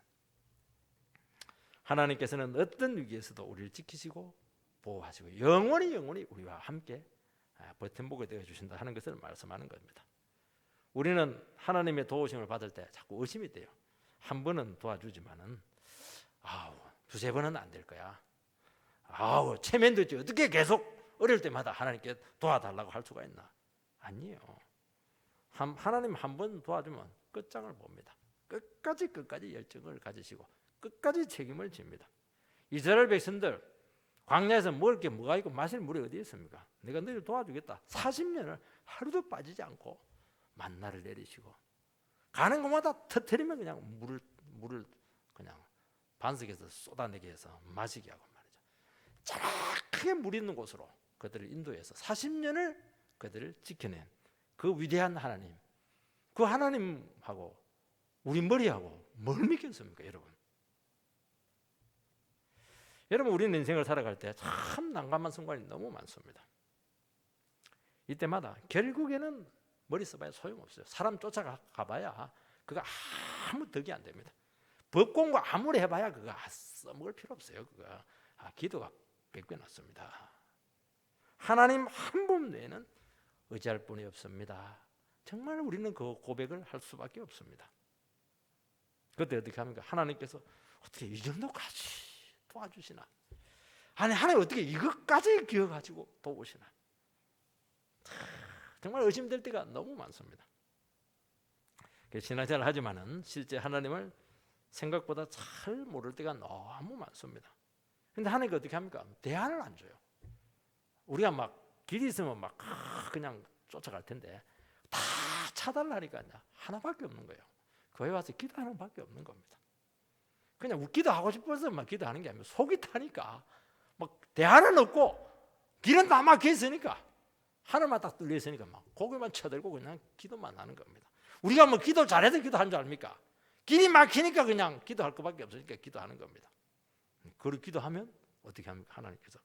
하나님께서는 어떤 위기에서도 우리를 지키시고 보호하시고 영원히 우리와 함께 버팀목이 되어 주신다 하는 것을 말씀하는 겁니다. 우리는 하나님의 도우심을 받을 때 자꾸 의심이 돼요. 한 번은 도와주지만은 두세 번은 안 될 거야. 체면도 있지. 어떻게 계속 어릴 때마다 하나님께 도와달라고 할 수가 있나? 아니에요. 하나님 한 번 도와주면 끝장을 봅니다. 끝까지 열정을 가지시고 끝까지 책임을 집니다. 이스라엘 백성들 광야에서 먹을 게 뭐가 있고 마실 물이 어디 있습니까? 내가 너희를 도와주겠다. 40년을 하루도 빠지지 않고 만나를 내리시고 가는 곳마다 터뜨리면 그냥 물을 그냥 반석에서 쏟아내게 해서 마시게 하고 말이죠. 정확하게 물 있는 곳으로 그들을 인도해서 40년을 그들을 지켜낸 그 위대한 하나님, 그 하나님하고 우리 머리하고 뭘 믿겠습니까, 여러분? 여러분, 우리는 인생을 살아갈 때 참 난감한 순간이 너무 많습니다. 이때마다 결국에는 머리 써봐야 소용없어요. 사람 쫓아가봐야 그거 아무 덕이 안 됩니다. 법 공부 아무리 해봐야 그거 써먹을 필요 없어요. 그거 기도가 뺏겨놨습니다. 하나님 한 분 외에는 의지할 분이 없습니다. 정말 우리는 그 고백을 할 수밖에 없습니다. 그때 어떻게 합니까? 하나님께서 어떻게 이 정도까지 도와주시나? 아니, 하나님 어떻게 이것까지 기억가지고 도우시나? 정말 의심될 때가 너무 많습니다. 신앙생활을 하지만은 실제 하나님을 생각보다 잘 모를 때가 너무 많습니다. 근데 하나님이 어떻게 합니까? 대안을 안 줘요. 우리가 막 길이 있으면 막 그냥 쫓아갈 텐데 다 차달라니까 하나밖에 없는 거예요. 교회 와서 기도하는 밖에 없는 겁니다. 그냥 웃기도 하고 싶어서 막 기도하는 게 아니고 속이 타니까 막 대안은 없고 길은 다 막혀 있으니까 하늘만 딱 뚫려 있으니까 막 고개만 쳐들고 그냥 기도만 하는 겁니다. 우리가 뭐 기도 잘해서 기도하는 줄 압니까? 길이 막히니까 그냥 기도할 것밖에 없으니까 기도하는 겁니다. 그렇게 기도하면 어떻게 합니까? 하나님께서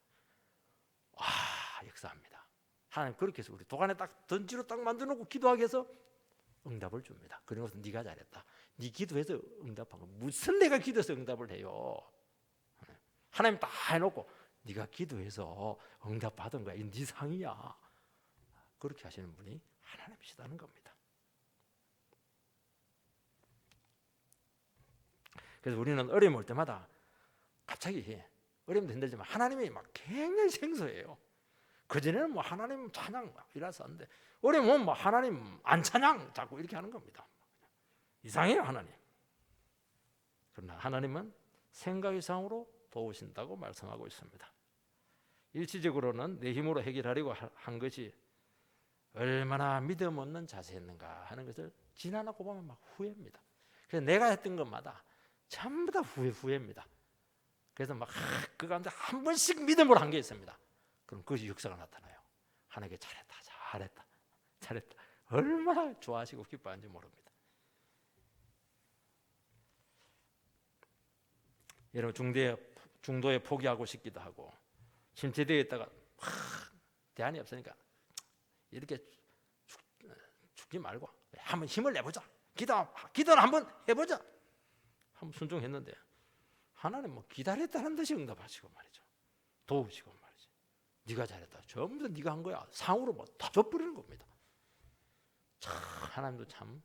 역사합니다. 하나님 그렇게 해서 우리 도관에 딱 던지로 딱 만들어 놓고 기도하게 해서 응답을 줍니다. 그러면서 네가 잘했다. 네 기도해서 응답한 거. 무슨 내가 기도해서 응답을 해요? 하나님 다 해놓고 네가 기도해서 응답받은 거야. 이건 네 상이야. 그렇게 하시는 분이 하나님이시다는 겁니다. 그래서 우리는 어려움 올 때마다 갑자기 어려움도 힘들지만 하나님이 막 굉장히 생소해요. 그전에는 뭐 하나님 찬양 이라서 하는데 어려움 오면 뭐 하나님 안 찬양 자꾸 이렇게 하는 겁니다. 이상해요 하나님. 그러나 하나님은 생각 이상으로 도우신다고 말씀하고 있습니다. 일시적으로는 내 힘으로 해결하려고 한 것이 얼마나 믿음 없는 자세였는가 하는 것을 지나고 보면 막 후회입니다. 그래서 내가 했던 것마다 전부 다 후회입니다. 그래서 막 그 가운데 한 번씩 믿음으로 한 게 있습니다. 그럼 그것이 역사가 나타나요. 하나님께 잘했다. 얼마나 좋아하시고 기뻐하는지 모릅니다. 여러분 중도에 포기하고 싶기도 하고 침체되어 있다가 대안이 없으니까 이렇게 죽지 말고 한번 힘을 내보자. 기도는 한번 해보자. 한번 순종했는데 하나님 뭐 기다렸다는 듯이 응답하시고 말이죠. 도우시고 말이죠. 네가 잘했다. 전부 다 네가 한 거야. 상으로 뭐 다 줘버리는 겁니다. 참 하나님도 참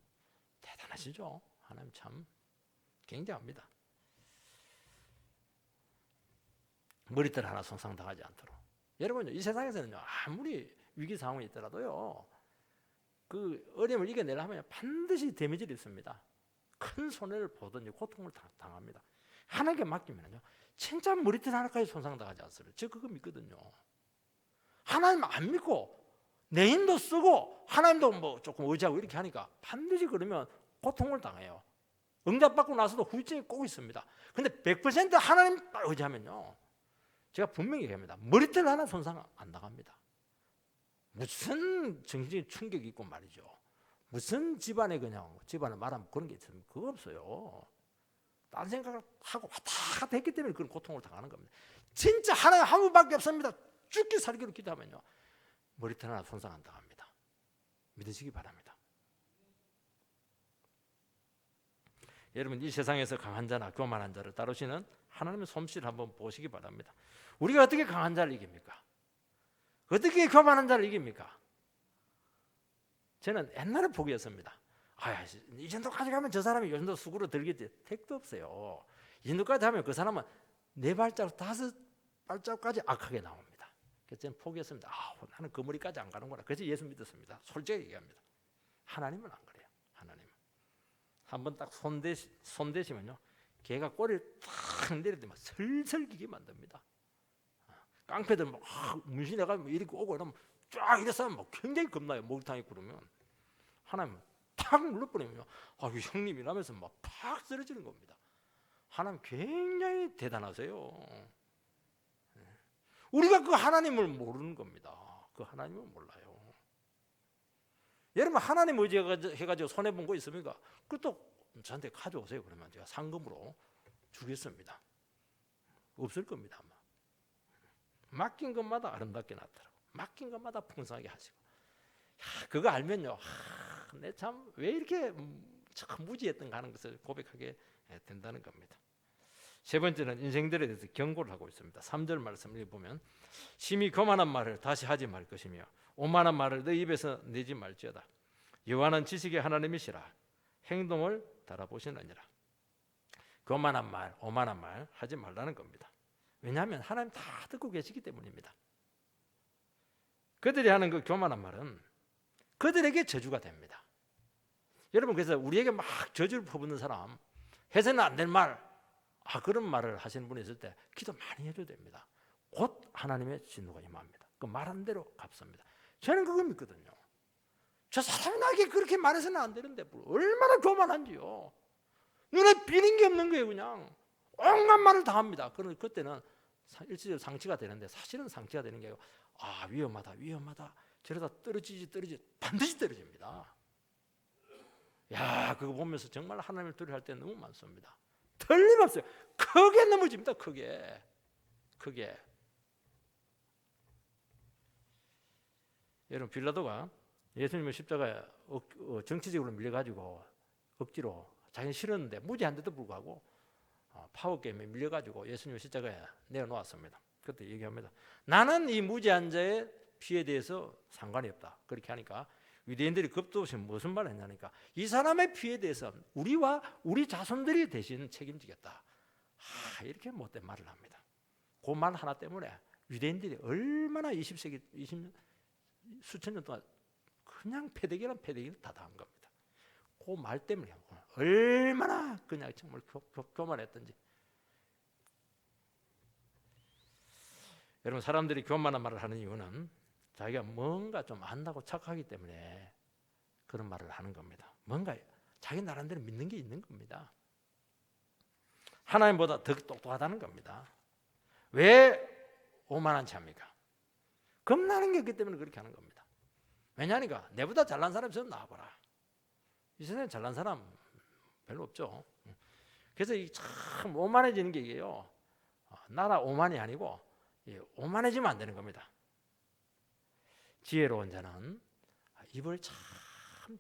대단하시죠. 하나님 참 굉장합니다. 머리털 하나 손상당하지 않도록. 여러분 이 세상에서는요 아무리 위기 상황이 있더라도요 그 어려움을 이겨내려면 반드시 데미지를 입습니다. 큰 손해를 보든지 고통을 당합니다. 하나님께 맡기면요 진짜 머리털 하나까지 손상당하지 않습니다. 저 그거 믿거든요. 하나님 안 믿고 내 힘도 쓰고 하나님도 뭐 조금 의지하고 이렇게 하니까 반드시 그러면 고통을 당해요. 응답받고 나서도 후유증이 꼭 있습니다. 근데 100% 하나님 의지하면요 제가 분명히 얘기합니다. 머리털 하나 손상 안 나갑니다. 무슨 정신적인 충격이 있고 말이죠. 무슨 집안에 집안을 말하면 그런 게 있으면 그거 없어요. 딴 생각을 하고 왔다 갔다 했기 때문에 그런 고통을 당하는 겁니다. 진짜 하나님 한 분밖에 없습니다. 죽기 살기로 기도하면요 머리털 하나 손상 안 당합니다. 믿으시기 바랍니다. 여러분 이 세상에서 강한 자나 교만한 자를 다루시는 하나님의 솜씨를 한번 보시기 바랍니다. 우리가 어떻게 강한 자를 이깁니까? 어떻게 교만한 자를 이깁니까? 저는 옛날에 포기했습니다. 이 정도까지 가면 저 사람이 이 정도 수구로 들겠지. 택도 없어요. 이 정도까지 하면 그 사람은 4발자국 5발자국까지 악하게 나옵니다. 그래서 저는 포기했습니다. 나는 그 머리까지 안 가는구나. 그래서 예수 믿었습니다. 솔직히 얘기합니다. 하나님은 안 그래요. 하나님은 한번 딱 손대시면요 개가 꼬리를 탁 내릴 때만 슬슬 기게 만듭니다. 깡패들 막 문신해가지고 이렇게 오고 이러면 쫙 이래서 막 굉장히 겁나요. 목욕탕에 그러면 하나님은 탁 눌러버리면요 형님이 라면서 막 팍 쓰러지는 겁니다. 하나님 굉장히 대단하세요. 우리가 그 하나님을 모르는 겁니다. 그 하나님을 몰라요. 여러분 하나님 의지해가지고 손해본 거 있습니까? 그것도 저한테 가져오세요. 그러면 제가 상금으로 주겠습니다. 없을 겁니다. 아마. 맡긴 것마다 아름답게 나타나고 맡긴 것마다 풍성하게 하시고 그거 알면요 내 참 왜 이렇게 참 무지했던가 하는 것을 고백하게 된다는 겁니다. 세 번째는 인생들에 대해서 경고를 하고 있습니다. 3절 말씀을 보면 심히 교만한 말을 다시 하지 말 것이며 오만한 말을 너 입에서 내지 말지어다. 여호와는 지식의 하나님이시라 행동을 달아보시느니라. 교만한 말, 오만한 말 하지 말라는 겁니다. 왜냐하면 하나님 다 듣고 계시기 때문입니다. 그들이 하는 그 교만한 말은 그들에게 저주가 됩니다. 여러분 그래서 우리에게 막 저주를 퍼붓는 사람 해서는 안 될 말 그런 말을 하시는 분이 있을 때 기도 많이 해줘야 됩니다. 곧 하나님의 진노가 임합니다. 그 말한 대로 갚습니다. 저는 그거 믿거든요. 저 사람이 나에게 그렇게 말해서는 안 되는데 얼마나 교만한지요. 눈에 띄는 게 없는 거예요. 그냥 온갖 말을 다 합니다. 그때는 일시적으로 상치가 되는데 사실은 상치가 되는 게 아니고 위험하다 위험하다 저러다 떨어지지 반드시 떨어집니다. 야, 그거 보면서 정말 하나님을 두려워할 때 너무 많습니다. 틀림없어요. 크게 넘어집니다. 크게. 여러분, 빌라도가 예수님을 십자가에 정치적으로 밀려가지고 억지로 자기는 싫었는데 무지한데도 불구하고 파워게임에 밀려가지고 예수님을 십자가에 내어놓았습니다. 그때 얘기합니다. 나는 이 무지한 자의 피에 대해서 상관이 없다. 그렇게 하니까 유대인들이 겁도 없이 무슨 말을 했냐니까 이 사람의 피에 대해서 우리와 우리 자손들이 대신 책임지겠다. 이렇게 못된 말을 합니다. 그 말 하나 때문에 유대인들이 얼마나 20세기 수천 년 동안 그냥 패대기란 패대기를 다 당한 겁니다. 그 말 때문에 얼마나 그냥 정말 교만했던지. 여러분, 사람들이 교만한 말을 하는 이유는 자기가 뭔가 좀 안다고 착하기 때문에 그런 말을 하는 겁니다. 뭔가 자기 나름대로 믿는 게 있는 겁니다. 하나님보다 더 똑똑하다는 겁니다. 왜 오만한 체합니까? 겁나는 게 있기 때문에 그렇게 하는 겁니다. 왜냐하니까 내보다 잘난 사람이 있으면 나와봐라. 이 세상에 잘난 사람 별로 없죠. 그래서 참 오만해지는 게 이게요, 나라 오만이 아니고 오만해지면 안 되는 겁니다. 지혜로운 자는 입을 참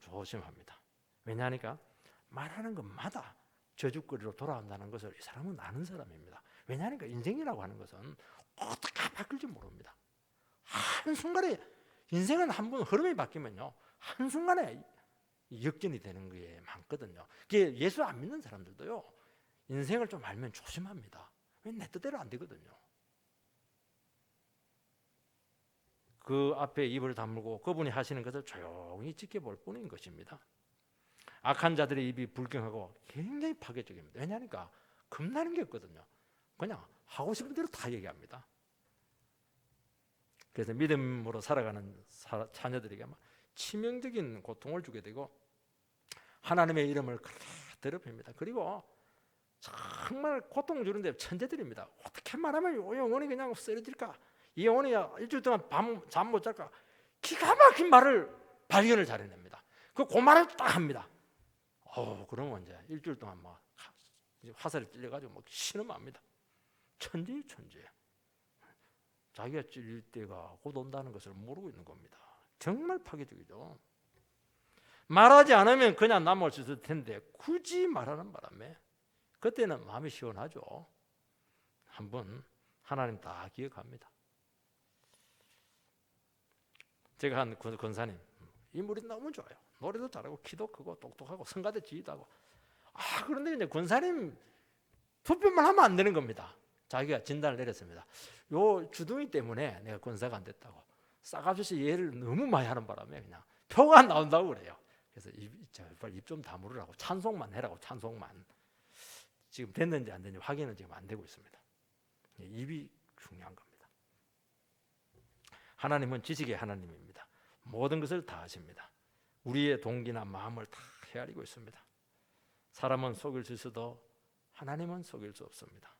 조심합니다. 왜냐하니까 말하는 것마다 저주거리로 돌아온다는 것을 이 사람은 아는 사람입니다. 왜냐하니까 인생이라고 하는 것은 어떻게 바뀔지 모릅니다. 한순간에 인생은 한번 흐름이 바뀌면요, 한순간에 역전이 되는 게 많거든요. 그게 예수 안 믿는 사람들도요, 인생을 좀 알면 조심합니다. 왜 내 뜻대로 안 되거든요. 그 앞에 입을 다물고 그분이 하시는 것을 조용히 지켜볼 뿐인 것입니다. 악한 자들의 입이 불경하고 굉장히 파괴적입니다. 왜냐하니까 겁나는 게 없거든요. 그냥 하고 싶은 대로 다 얘기합니다. 그래서 믿음으로 살아가는 자녀들에게 치명적인 고통을 주게 되고 하나님의 이름을 더럽힙니다. 그리고 정말 고통 주는데 천재들입니다. 어떻게 말하면 이 영혼이 그냥 쓰러질까? 이 영혼이 일주일 동안 잠 못 잘까? 기가 막힌 말을 발견을 잘해냅니다. 그 말을 딱 합니다. 그러면 이제 일주일 동안 막 화살이 찔려가지고 막 신음합니다. 천재예요, 천재. 자기가 찔릴 때가 곧 온다는 것을 모르고 있는 겁니다. 정말 파괴적이죠. 말하지 않으면 그냥 남을 수 있을 텐데 굳이 말하는 바람에 그때는 마음이 시원하죠. 한번 하나님 다 기억합니다. 제가 한 권사님, 인물이 너무 좋아요. 노래도 잘하고 키도 크고 똑똑하고 성가대 지휘도 하고. 그런데 이제 권사님 투표만 하면 안 되는 겁니다. 자기가 진단을 내렸습니다. 요 주둥이 때문에 내가 권사가 안 됐다고. 싸가지 얘를 너무 많이 하는 바람에 그냥 표가 안 나온다고 그래요. 그래서 입 좀 다물으라고, 찬송만 해라고. 찬송만. 지금 됐는지 안 됐는지 확인은 지금 안 되고 있습니다. 입이 중요한 겁니다. 하나님은 지식의 하나님입니다. 모든 것을 다 아십니다. 우리의 동기나 마음을 다 헤아리고 있습니다. 사람은 속일 수 있어도 하나님은 속일 수 없습니다.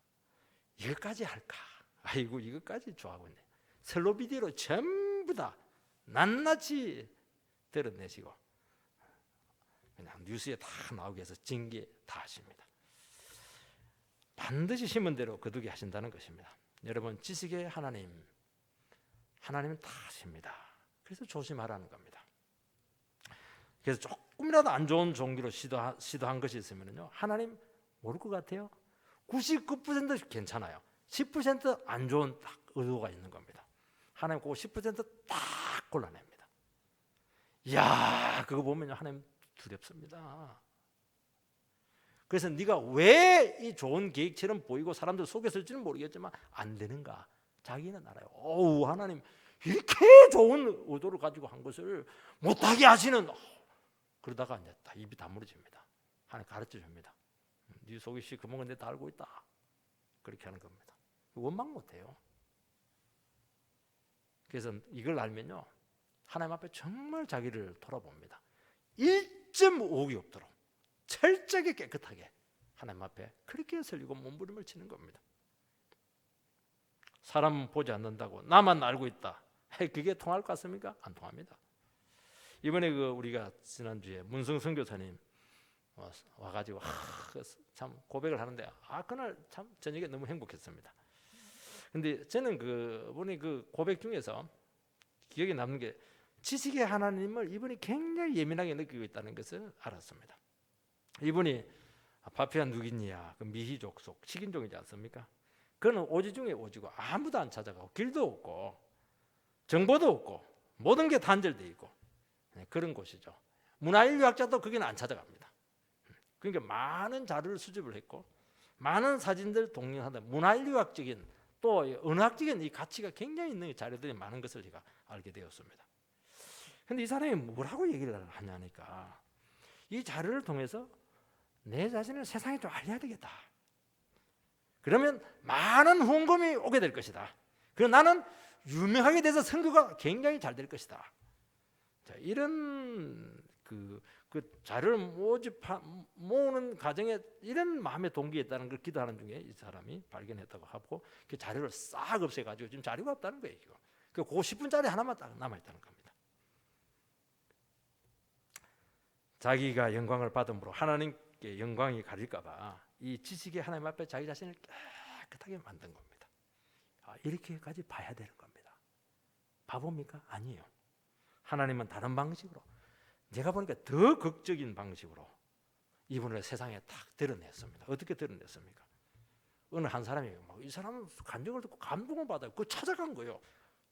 이것까지 할까? 아이고, 이것까지 좋아하고 있네. 슬로비디오로 전부 다 낱낱이 드러내시고 그냥 뉴스에 다 나오게 해서 징계 다 하십니다. 반드시 심은 대로 거두게 하신다는 것입니다. 여러분, 지식의 하나님은 다 아십니다. 그래서 조심하라는 겁니다. 그래서 조금이라도 안 좋은 종기로 시도한 것이 있으면요, 하나님 모를 것 같아요. 99% 괜찮아요. 10% 안 좋은 딱 의도가 있는 겁니다. 하나님 그 10%딱 골라냅니다. 이야, 그거 보면 하나님 두렵습니다. 그래서 네가 왜 이 좋은 계획처럼 보이고 사람들 속에 설지는 모르겠지만 안 되는가? 자기는 알아요. 하나님 이렇게 좋은 의도를 가지고 한 것을 못하게 하시는. 그러다가 이제 다 입이 다물어집니다. 하나님 가르쳐 줍니다. 네 속이 시커먼 건데 다 알고 있다. 그렇게 하는 겁니다. 원망 못해요. 그래서 이걸 알면요, 하나님 앞에 정말 자기를 돌아봅니다. 1.5억이 없도록 철저하게 깨끗하게 하나님 앞에 그렇게 설리고 몸부림을 치는 겁니다. 사람은 보지 않는다고 나만 알고 있다. 그게 통할 것 같습니까? 안 통합니다. 이번에 우리가 지난주에 문성 선교사님 와가지고 참 고백을 하는데 그날 참 저녁에 너무 행복했습니다. 근데 저는 그분이 그 고백 중에서 기억에 남는 게 지식의 하나님을 이분이 굉장히 예민하게 느끼고 있다는 것을 알았습니다. 이분이 파푸아 누기니아 그 미희족 속 식인종이지 않습니까? 그는 오지 중에 오지고 아무도 안 찾아가고 길도 없고 정보도 없고 모든 게 단절되어 있고 그런 곳이죠. 문화인류학자도 거기는 안 찾아갑니다. 그러니까 많은 자료를 수집을 했고 많은 사진들 동영하다 문화인류학적인 또 언어학적인 이 가치가 굉장히 있는 자료들이 많은 것을 제가 알게 되었습니다. 그런데 이 사람이 뭐라고 얘기를 하냐니까 이 자료를 통해서 내 자신을 세상에 좀 알려야 되겠다. 그러면 많은 후원금이 오게 될 것이다. 그리고 나는 유명하게 돼서 선교가 굉장히 잘 될 것이다. 자, 이런 그 자료를 모으는 과정에 이런 마음의 동기가 있다는 걸 기도하는 중에 이 사람이 발견했다고 하고 그 자료를 싹 없애가지고 지금 자료가 없다는 거예요. 그 10분짜리 하나만 딱 남아있다는 겁니다. 자기가 영광을 받음으로 하나님께 영광이 가릴까봐 이 지식이 하나님 앞에 자기 자신을 깨끗하게 만든 겁니다. 이렇게까지 봐야 되는 겁니다. 바보입니까? 아니에요. 하나님은 다른 방식으로 제가 보니까 더 극적인 방식으로 이분을 세상에 딱 드러냈습니다. 어떻게 드러냈습니까? 어느 한 사람이 이 사람은 간증을 듣고 감동을 받아요. 그거 찾아간 거예요.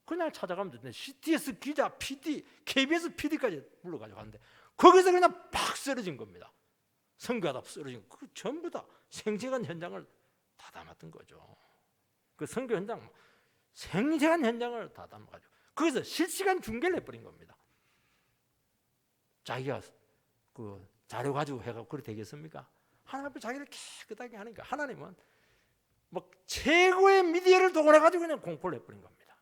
그냥 찾아가면 되는데 CTS 기자, PD, KBS PD까지 불러가지고 하는데 거기서 그냥 팍 쓰러진 겁니다. 선교하다 쓰러진 거. 그 전부 다 생생한 현장을 다 담았던 거죠. 그 선교 현장 생생한 현장을 다 담아가지고 거기서 실시간 중계를 해버린 겁니다. 자기가 그 자료 가지고 해가지고 그렇게 되겠습니까? 하나님 앞에 자기를 깨끗하게 하니까 하나님은 뭐 최고의 미디어를 동원해가지고 그냥 공포를 해버린 겁니다.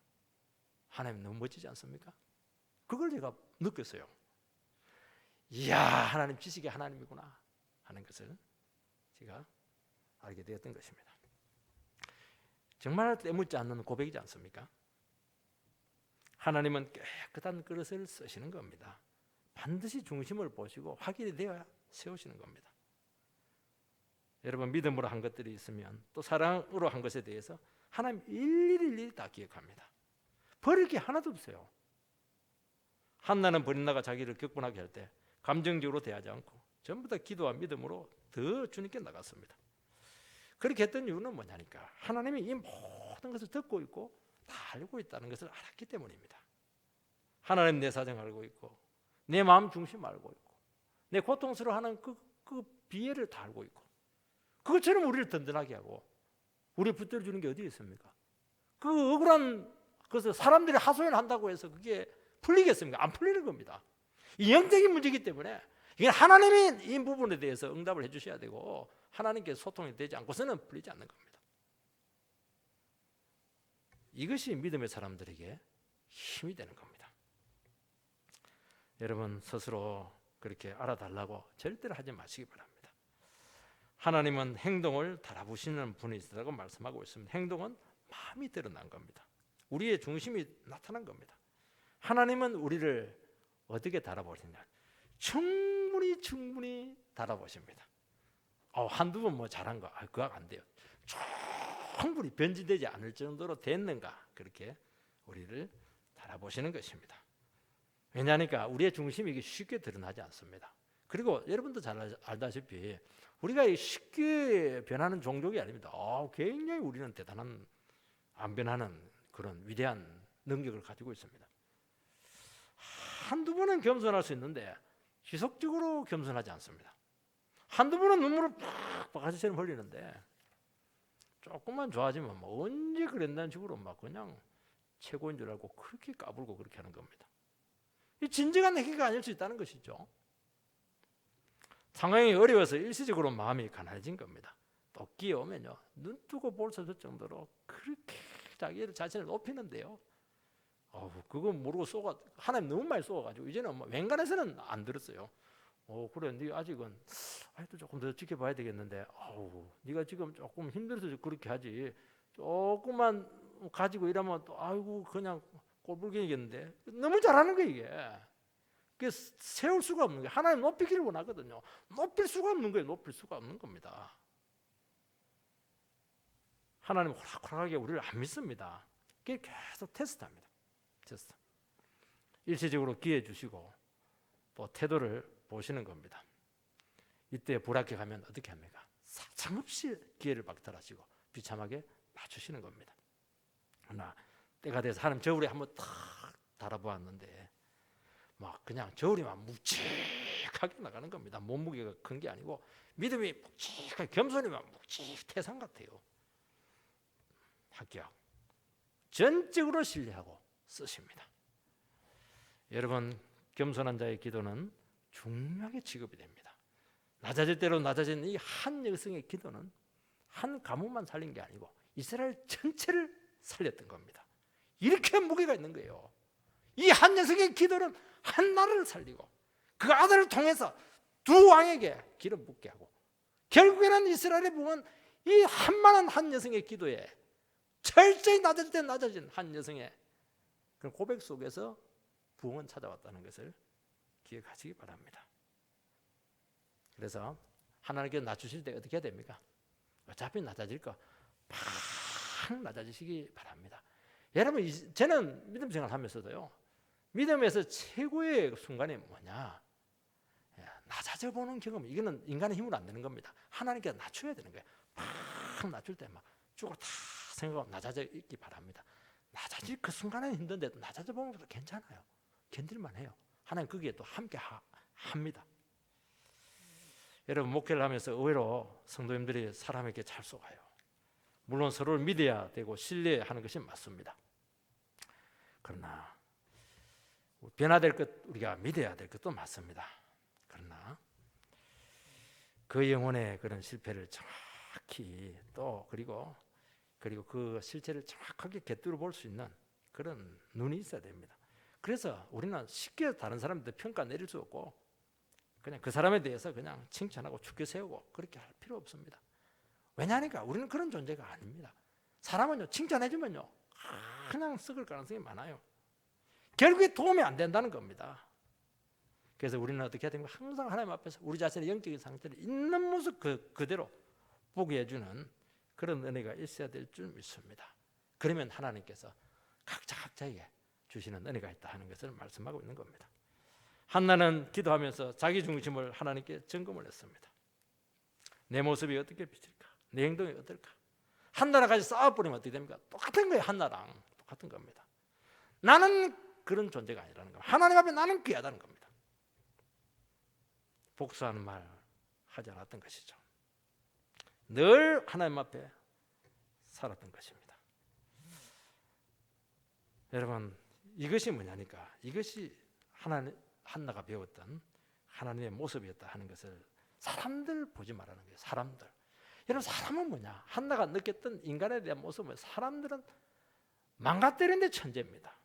하나님 너무 멋지지 않습니까? 그걸 제가 느꼈어요. 이야, 하나님 지식의 하나님이구나 하는 것을 제가 알게 되었던 것입니다. 정말 때묻지 않는 고백이지 않습니까? 하나님은 깨끗한 그릇을 쓰시는 겁니다. 반드시 중심을 보시고 확인이 되어야 세우시는 겁니다. 여러분 믿음으로 한 것들이 있으면 또 사랑으로 한 것에 대해서 하나님 일일이 다 기억합니다. 버릴 게 하나도 없어요. 한나는 버린나가 자기를 격분하게 할 때 감정적으로 대하지 않고 전부 다 기도와 믿음으로 더 주님께 나갔습니다. 그렇게 했던 이유는 뭐냐니까 하나님이 이 모든 것을 듣고 있고 다 알고 있다는 것을 알았기 때문입니다. 하나님 내 사정 알고 있고 내 마음 중심 알고 있고 내 고통스러워하는 그 비애를 다 알고 있고 그것처럼 우리를 든든하게 하고 우리 붙들어 주는 게 어디 있습니까? 그 억울한 것을 사람들이 하소연한다고 해서 그게 풀리겠습니까? 안 풀리는 겁니다. 이 영적인 문제이기 때문에 이게 하나님이 이 부분에 대해서 응답을 해주셔야 되고 하나님께 소통이 되지 않고서는 풀리지 않는 겁니다. 이것이 믿음의 사람들에게 힘이 되는 겁니다. 여러분 스스로 그렇게 알아달라고 절대로 하지 마시기 바랍니다. 하나님은 행동을 달아보시는 분이시라고 말씀하고 있습니다. 행동은 마음이 드러난 겁니다. 우리의 중심이 나타난 겁니다. 하나님은 우리를 어떻게 달아보시냐? 충분히 달아보십니다. 한두 번 뭐 잘한 거 그거 안 돼요. 충분히 변질되지 않을 정도로 됐는가 그렇게 우리를 달아보시는 것입니다. 왜냐하니까 우리의 중심이 이게 쉽게 드러나지 않습니다. 그리고 여러분도 잘 알다시피 우리가 쉽게 변하는 종족이 아닙니다. 굉장히 우리는 대단한 안 변하는 그런 위대한 능력을 가지고 있습니다. 한두 번은 겸손할 수 있는데 지속적으로 겸손하지 않습니다. 한두 번은 눈물을 팍 바가지처럼 흘리는데 조금만 좋아지면 언제 그랬다는 식으로 막 그냥 최고인 줄 알고 그렇게 까불고 그렇게 하는 겁니다. 이 진정한 회개가 아닐 수 있다는 것이죠. 상황이 어려워서 일시적으로 마음이 가난해진 겁니다. 또 끼어오면요 눈 뜨고 볼 수 없을 정도로 그렇게 자기 자신을 높이는데요 그건 모르고 쏘가 하나님 너무 많이 쏘아가지고 이제는 웬간해서는 안 들었어요. 그래, 네 아직은 하여튼 조금 더 지켜봐야 되겠는데, 네가 지금 조금 힘들어서 그렇게 하지. 조금만 가지고 이러면 또 아이고 그냥 꼴불견이겠는데. 너무 잘하는 거예요 이게. 그 세울 수가 없는 거예요. 하나님 높이기를 원하거든요. 높일 수가 없는 거예요. 높일 수가 없는 겁니다. 하나님 호락호락하게 우리를 안 믿습니다. 그게 계속 테스트합니다. 테스트. 일시적으로 기회 주시고 또 태도를 보시는 겁니다. 이때 불합격하면 어떻게 합니까? 사정없이 기회를 박탈하시고 비참하게 맞추시는 겁니다. 그러나 때가 돼서 하나님 저울에 한번 탁 달아보았는데 막 그냥 저울이 막 묵직하게 나가는 겁니다. 몸무게가 큰 게 아니고 믿음이 묵직하게, 겸손이 막 묵직태산 같아요. 합격. 전적으로 신뢰하고 쓰십니다. 여러분, 겸손한 자의 기도는 중요하게 취급이 됩니다. 낮아질 대로 낮아진 이 한 여성의 기도는 한 가문만 살린 게 아니고 이스라엘 전체를 살렸던 겁니다. 이렇게 무게가 있는 거예요. 이 한 여성의 기도는 한 나라를 살리고 그 아들을 통해서 두 왕에게 기름 붓게 하고 결국에는 이스라엘의 부은 이 한만한 한 여성의 기도에 철저히 낮아질 때 낮아진 한 여성의 그런 고백 속에서 부흥은 찾아왔다는 것을 기억하시기 바랍니다. 그래서 하나님께 낮추실 때 어떻게 해야 됩니까? 어차피 낮아질 거 팍 낮아지시기 바랍니다. 여러분, 저는 믿음 생활 하면서도요, 믿음에서 최고의 순간이 뭐냐? 낮아져 보는 경험. 이거는 인간의 힘으로 안 되는 겁니다. 하나님께 낮춰야 되는 거예요. 팍 낮출 때 막 죽어 다 생각하고 낮아져 있기 바랍니다. 낮아질 그 순간에는 힘든데 낮아져 보는 것도 괜찮아요. 견딜만 해요. 하나님 거기에 또 함께 합니다. 여러분, 목회를 하면서 의외로 성도님들이 사람에게 잘 속아요. 물론 서로를 믿어야 되고 신뢰하는 것이 맞습니다. 그러나 변화될 것, 우리가 믿어야 될 것도 맞습니다. 그러나 그 영혼의 그런 실패를 정확히 또 그리고 그 실체를 정확하게 곁들여 볼 수 있는 그런 눈이 있어야 됩니다. 그래서 우리는 쉽게 다른 사람들 평가 내릴 수 없고 그냥 그 사람에 대해서 그냥 칭찬하고 축켜 세우고 그렇게 할 필요 없습니다. 왜냐하니까 우리는 그런 존재가 아닙니다. 사람은요, 칭찬해주면요 그냥 썩을 가능성이 많아요. 결국에 도움이 안 된다는 겁니다. 그래서 우리는 어떻게 해야 됩니까? 항상 하나님 앞에서 우리 자신의 영적인 상태를 있는 모습 그대로 보게 해주는 그런 은혜가 있어야 될 줄 믿습니다. 그러면 하나님께서 각자에게 주시는 은혜가 있다 하는 것을 말씀하고 있는 겁니다. 한나는 기도하면서 자기 중심을 하나님께 점검을 했습니다. 내 모습이 어떻게 비칠까? 내 행동이 어떨까? 한나랑 같이 싸워버리면 어떻게 됩니까? 똑같은 거예요. 한나랑 똑같은 겁니다. 나는 그런 존재가 아니라는 겁니다. 하나님 앞에 나는 귀하다는 겁니다. 복수하는 말 하지 않았던 것이죠. 늘 하나님 앞에 살았던 것입니다. 여러분, 이것이 뭐냐니까, 이것이 한나가 배웠던 하나님의 모습이었다 하는 것을 사람들 보지 말라는 거예요. 사람들. 여러분, 사람은 뭐냐? 한나가 느꼈던 인간에 대한 모습은 사람들은 망가뜨리는데 천재입니다.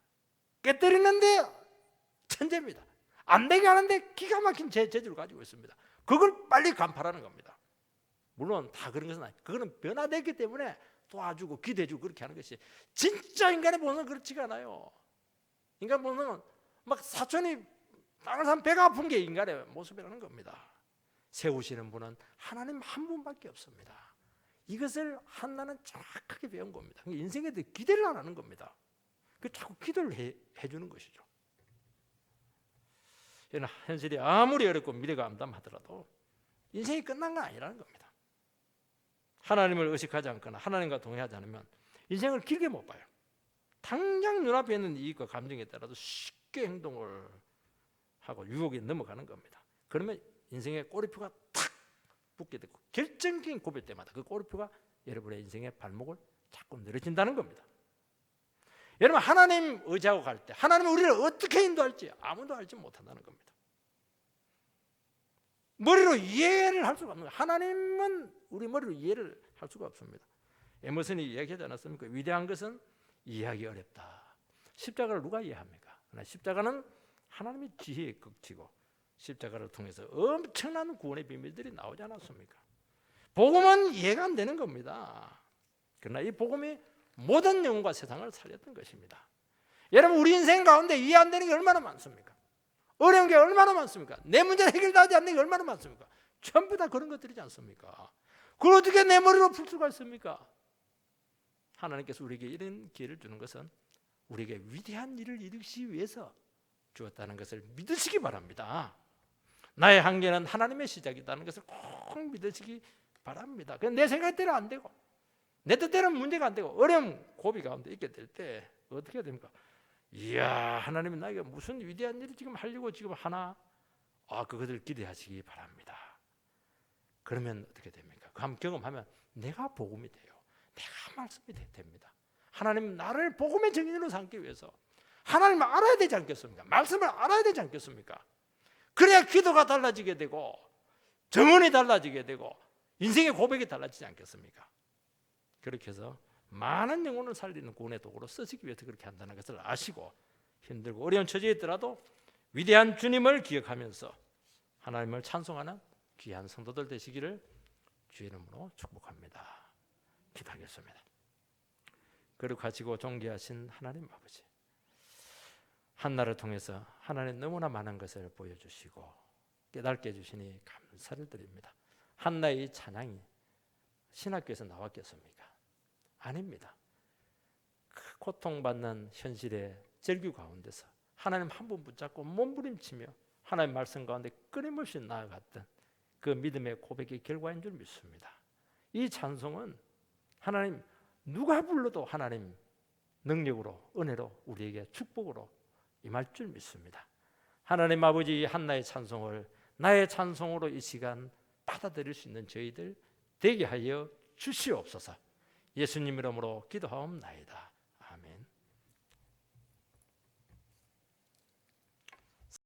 깨뜨리는데 천재입니다. 안 되게 하는데 기가 막힌 재주를 가지고 있습니다. 그걸 빨리 간파하는 겁니다. 물론 다 그런 것은 아니에요. 그거는 변화됐기 때문에 도와주고 기대주고 그렇게 하는 것이, 진짜 인간의 본성은 그렇지가 않아요. 인간 본성은 막 사촌이 땅을 산 배가 아픈 게 인간의 모습이라는 겁니다. 세우시는 분은 하나님 한 분밖에 없습니다. 이것을 한나는 정확하게 배운 겁니다. 인생에 대해 기대를 안 하는 겁니다. 그 자꾸 기도를 해주는 것이죠. 현실이 아무리 어렵고 미래가 암담하더라도 인생이 끝난 건 아니라는 겁니다. 하나님을 의식하지 않거나 하나님과 동의하지 않으면 인생을 길게 못 봐요. 당장 눈앞에 있는 이익과 감정에 따라서 쉽게 행동을 하고 유혹에 넘어가는 겁니다. 그러면 인생의 꼬리표가 탁 붙게 되고 결정적인 고백 때마다 그 꼬리표가 여러분의 인생의 발목을 자꾸 늘어진다는 겁니다. 여러분, 하나님 의지하고 갈 때 하나님은 우리를 어떻게 인도할지 아무도 알지 못한다는 겁니다. 머리로 이해를 할 수가 없는 거예요. 하나님은 우리 머리로 이해를 할 수가 없습니다. 에머슨이 이야기하지 않았습니까? 위대한 것은 이해하기 어렵다, 십자가를 누가 이해합니까? 그러나 십자가는 하나님의 지혜의 극치고 십자가를 통해서 엄청난 구원의 비밀들이 나오지 않았습니까? 복음은 이해가 안 되는 겁니다. 그러나 이 복음이 모든 영혼과 세상을 살렸던 것입니다. 여러분, 우리 인생 가운데 이해 안 되는 게 얼마나 많습니까? 어려운 게 얼마나 많습니까? 내 문제는 해결되지 않는 게 얼마나 많습니까? 전부 다 그런 것들이지 않습니까? 그걸 어떻게 내 머리로 풀 수가 있습니까? 하나님께서 우리에게 이런 기회를 주는 것은 우리에게 위대한 일을 이루시기 위해서 주었다는 것을 믿으시기 바랍니다. 나의 한계는 하나님의 시작이라는 것을 꼭 믿으시기 바랍니다. 내 생각대로 안 되고 내 뜻대로는 문제가 안 되고 어려움 고비 가운데 있게 될 때 어떻게 됩니까? 이야, 하나님이 나에게 무슨 위대한 일을 지금 하려고 지금 하나? 그것을 기대하시기 바랍니다. 그러면 어떻게 됩니까? 그 한번 경험하면 내가 복음이 돼요. 내가 말씀이 됩니다. 하나님 나를 복음의 증인으로 삼기 위해서 하나님을 알아야 되지 않겠습니까? 말씀을 알아야 되지 않겠습니까? 그래야 기도가 달라지게 되고 정언이 달라지게 되고 인생의 고백이 달라지지 않겠습니까? 그렇게 해서 많은 영혼을 살리는 구원의 도구로 쓰시기 위해서 그렇게 한다는 것을 아시고 힘들고 어려운 처지에 있더라도 위대한 주님을 기억하면서 하나님을 찬송하는 귀한 성도들 되시기를 주의 이름으로 축복합니다. 기도하겠습니다. 거룩하시고 존귀하신 하나님 아버지, 한나를 통해서 하나님 너무나 많은 것을 보여주시고 깨닫게 해주시니 감사를 드립니다. 한나의 찬양이 신학교에서 나왔겠습니까? 아닙니다. 그 고통받는 현실의 절규 가운데서 하나님 한 분 붙잡고 몸부림치며 하나님 말씀 가운데 끊임없이 나아갔던 그 믿음의 고백의 결과인 줄 믿습니다. 이 찬송은 하나님 누가 불러도 하나님 능력으로 은혜로 우리에게 축복으로 임할 줄 믿습니다. 하나님 아버지, 한나의 찬송을 나의 찬송으로 이 시간 받아들일 수 있는 저희들 되게 하여 주시옵소서. 예수님 이름으로 기도하옵나이다.